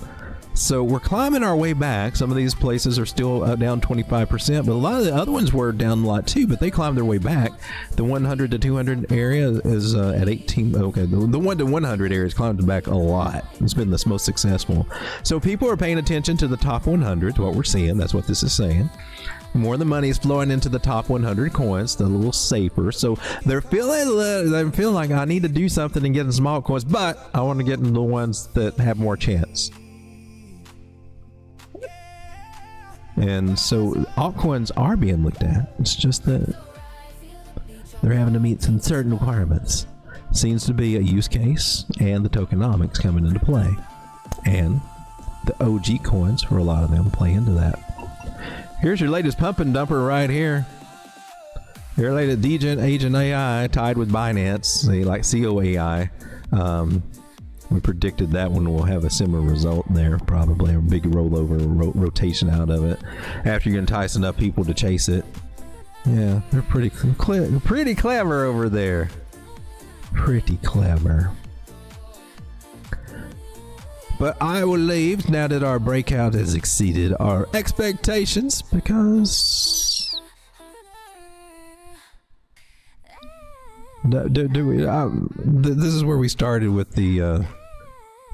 So we're climbing our way back. Some of these places are still down 25%, but a lot of the other ones were down a lot too, but they climbed their way back. The 100 to 200 area is at 18. Okay, the 1 to 100 area has climbed back a lot. It's been the most successful. So people are paying attention to the top 100, what we're seeing. That's what this is saying. More of the money is flowing into the top 100 coins, the little safer. So they're feeling like I need to do something and get in some altcoins, but I want to get into the ones that have more chance. And so altcoins are being looked at. It's just that they're having to meet some certain requirements. Seems to be a use case and the tokenomics coming into play. And the OG coins, for a lot of them, play into that. Here's your latest pump and dumper right here. Your latest Degens Agent AI tied with Binance. They like COAI. We predicted that one will have a similar result there, probably a big rollover, rotation out of it. After you're entice enough people to chase it. Yeah, they're pretty clever over there. Pretty clever. But I will leave now that our breakout has exceeded our expectations because this is where we started with the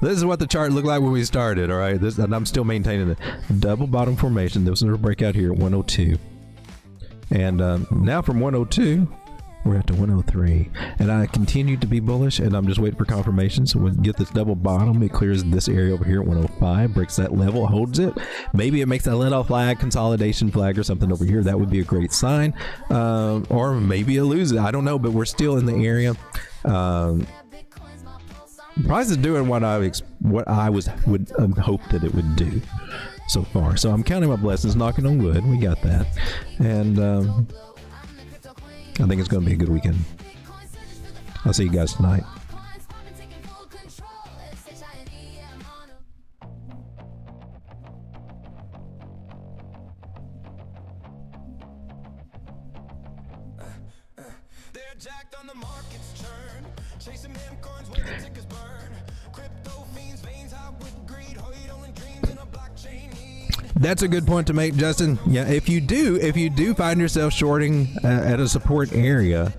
this is what the chart looked like when we started. All right, and I'm still maintaining the double bottom formation. This was a breakout here at 102, and now from 102 we're up to 103, and I continue to be bullish, and I'm just waiting for confirmation. So we'll get this double bottom. It clears this area over here at 105, breaks that level, holds it. Maybe it makes a little flag, consolidation flag or something over here. That would be a great sign, or maybe it loses. I don't know, but we're still in the area. Price is doing what I would hope that it would do so far. So I'm counting my blessings, knocking on wood. We got that, and I think it's going to be a good weekend. I'll see you guys tonight. They're jacked on the market's churn, chasing meme coins where the tickers burn. Crypto fiends, veins hot with greed, hoidal and dreams in a blockchain need. That's a good point to make, Justin. Yeah, if you do find yourself shorting at a support area,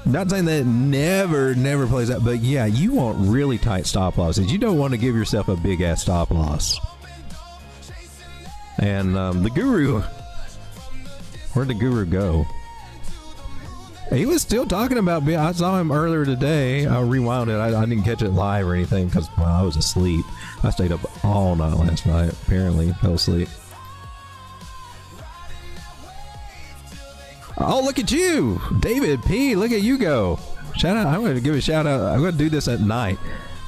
not saying that it never plays out, but yeah, you want really tight stop losses. You don't want to give yourself a big ass stop loss. And the guru, where'd the guru go? He was still talking about. I saw him earlier today. I rewound it. I didn't catch it live or anything because I was asleep. I stayed up all night last night. Apparently, fell asleep. Oh, look at you, David P. Look at you go. Shout out. I'm going to give a shout out. I'm going to do this at night.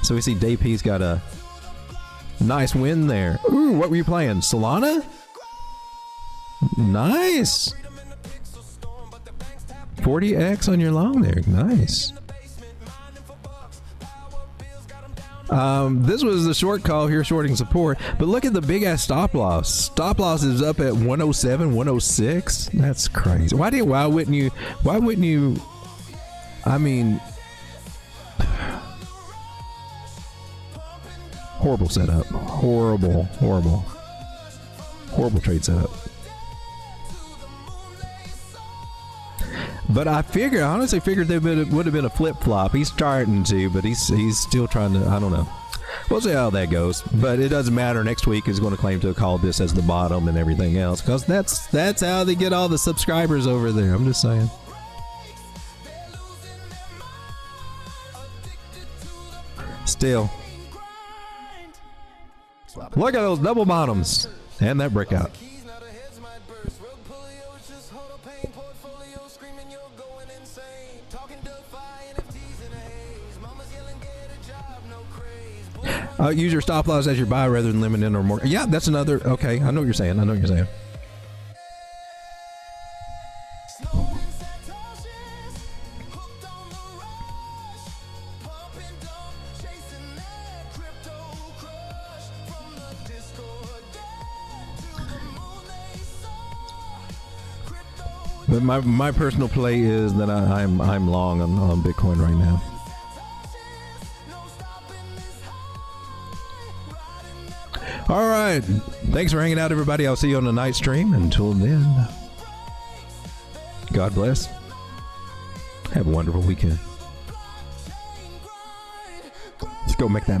So we see Dave P's got a nice win there. Ooh, what were you playing? Solana? Nice. 40x on your long there. Nice. This was the short call here, shorting support, but look at the big ass stop loss. Stop loss is up at 107, 106. That's crazy. Why wouldn't you I mean, horrible setup. Horrible trade setup. But I honestly figured there would have been a flip-flop. He's starting to, but he's still trying to, I don't know. We'll see how that goes. But it doesn't matter. Next week he's going to claim to call this as the bottom and everything else, because that's how they get all the subscribers over there. I'm just saying. Still. Look at those double bottoms. And that breakout. Use your stop loss as your buy rather than limit in or more. Yeah, that's another. Okay, I know what you're saying. But my personal play is that I'm long on Bitcoin right now. All right. Thanks for hanging out, everybody. I'll see you on the night stream. Until then, God bless. Have a wonderful weekend. Let's go make that money.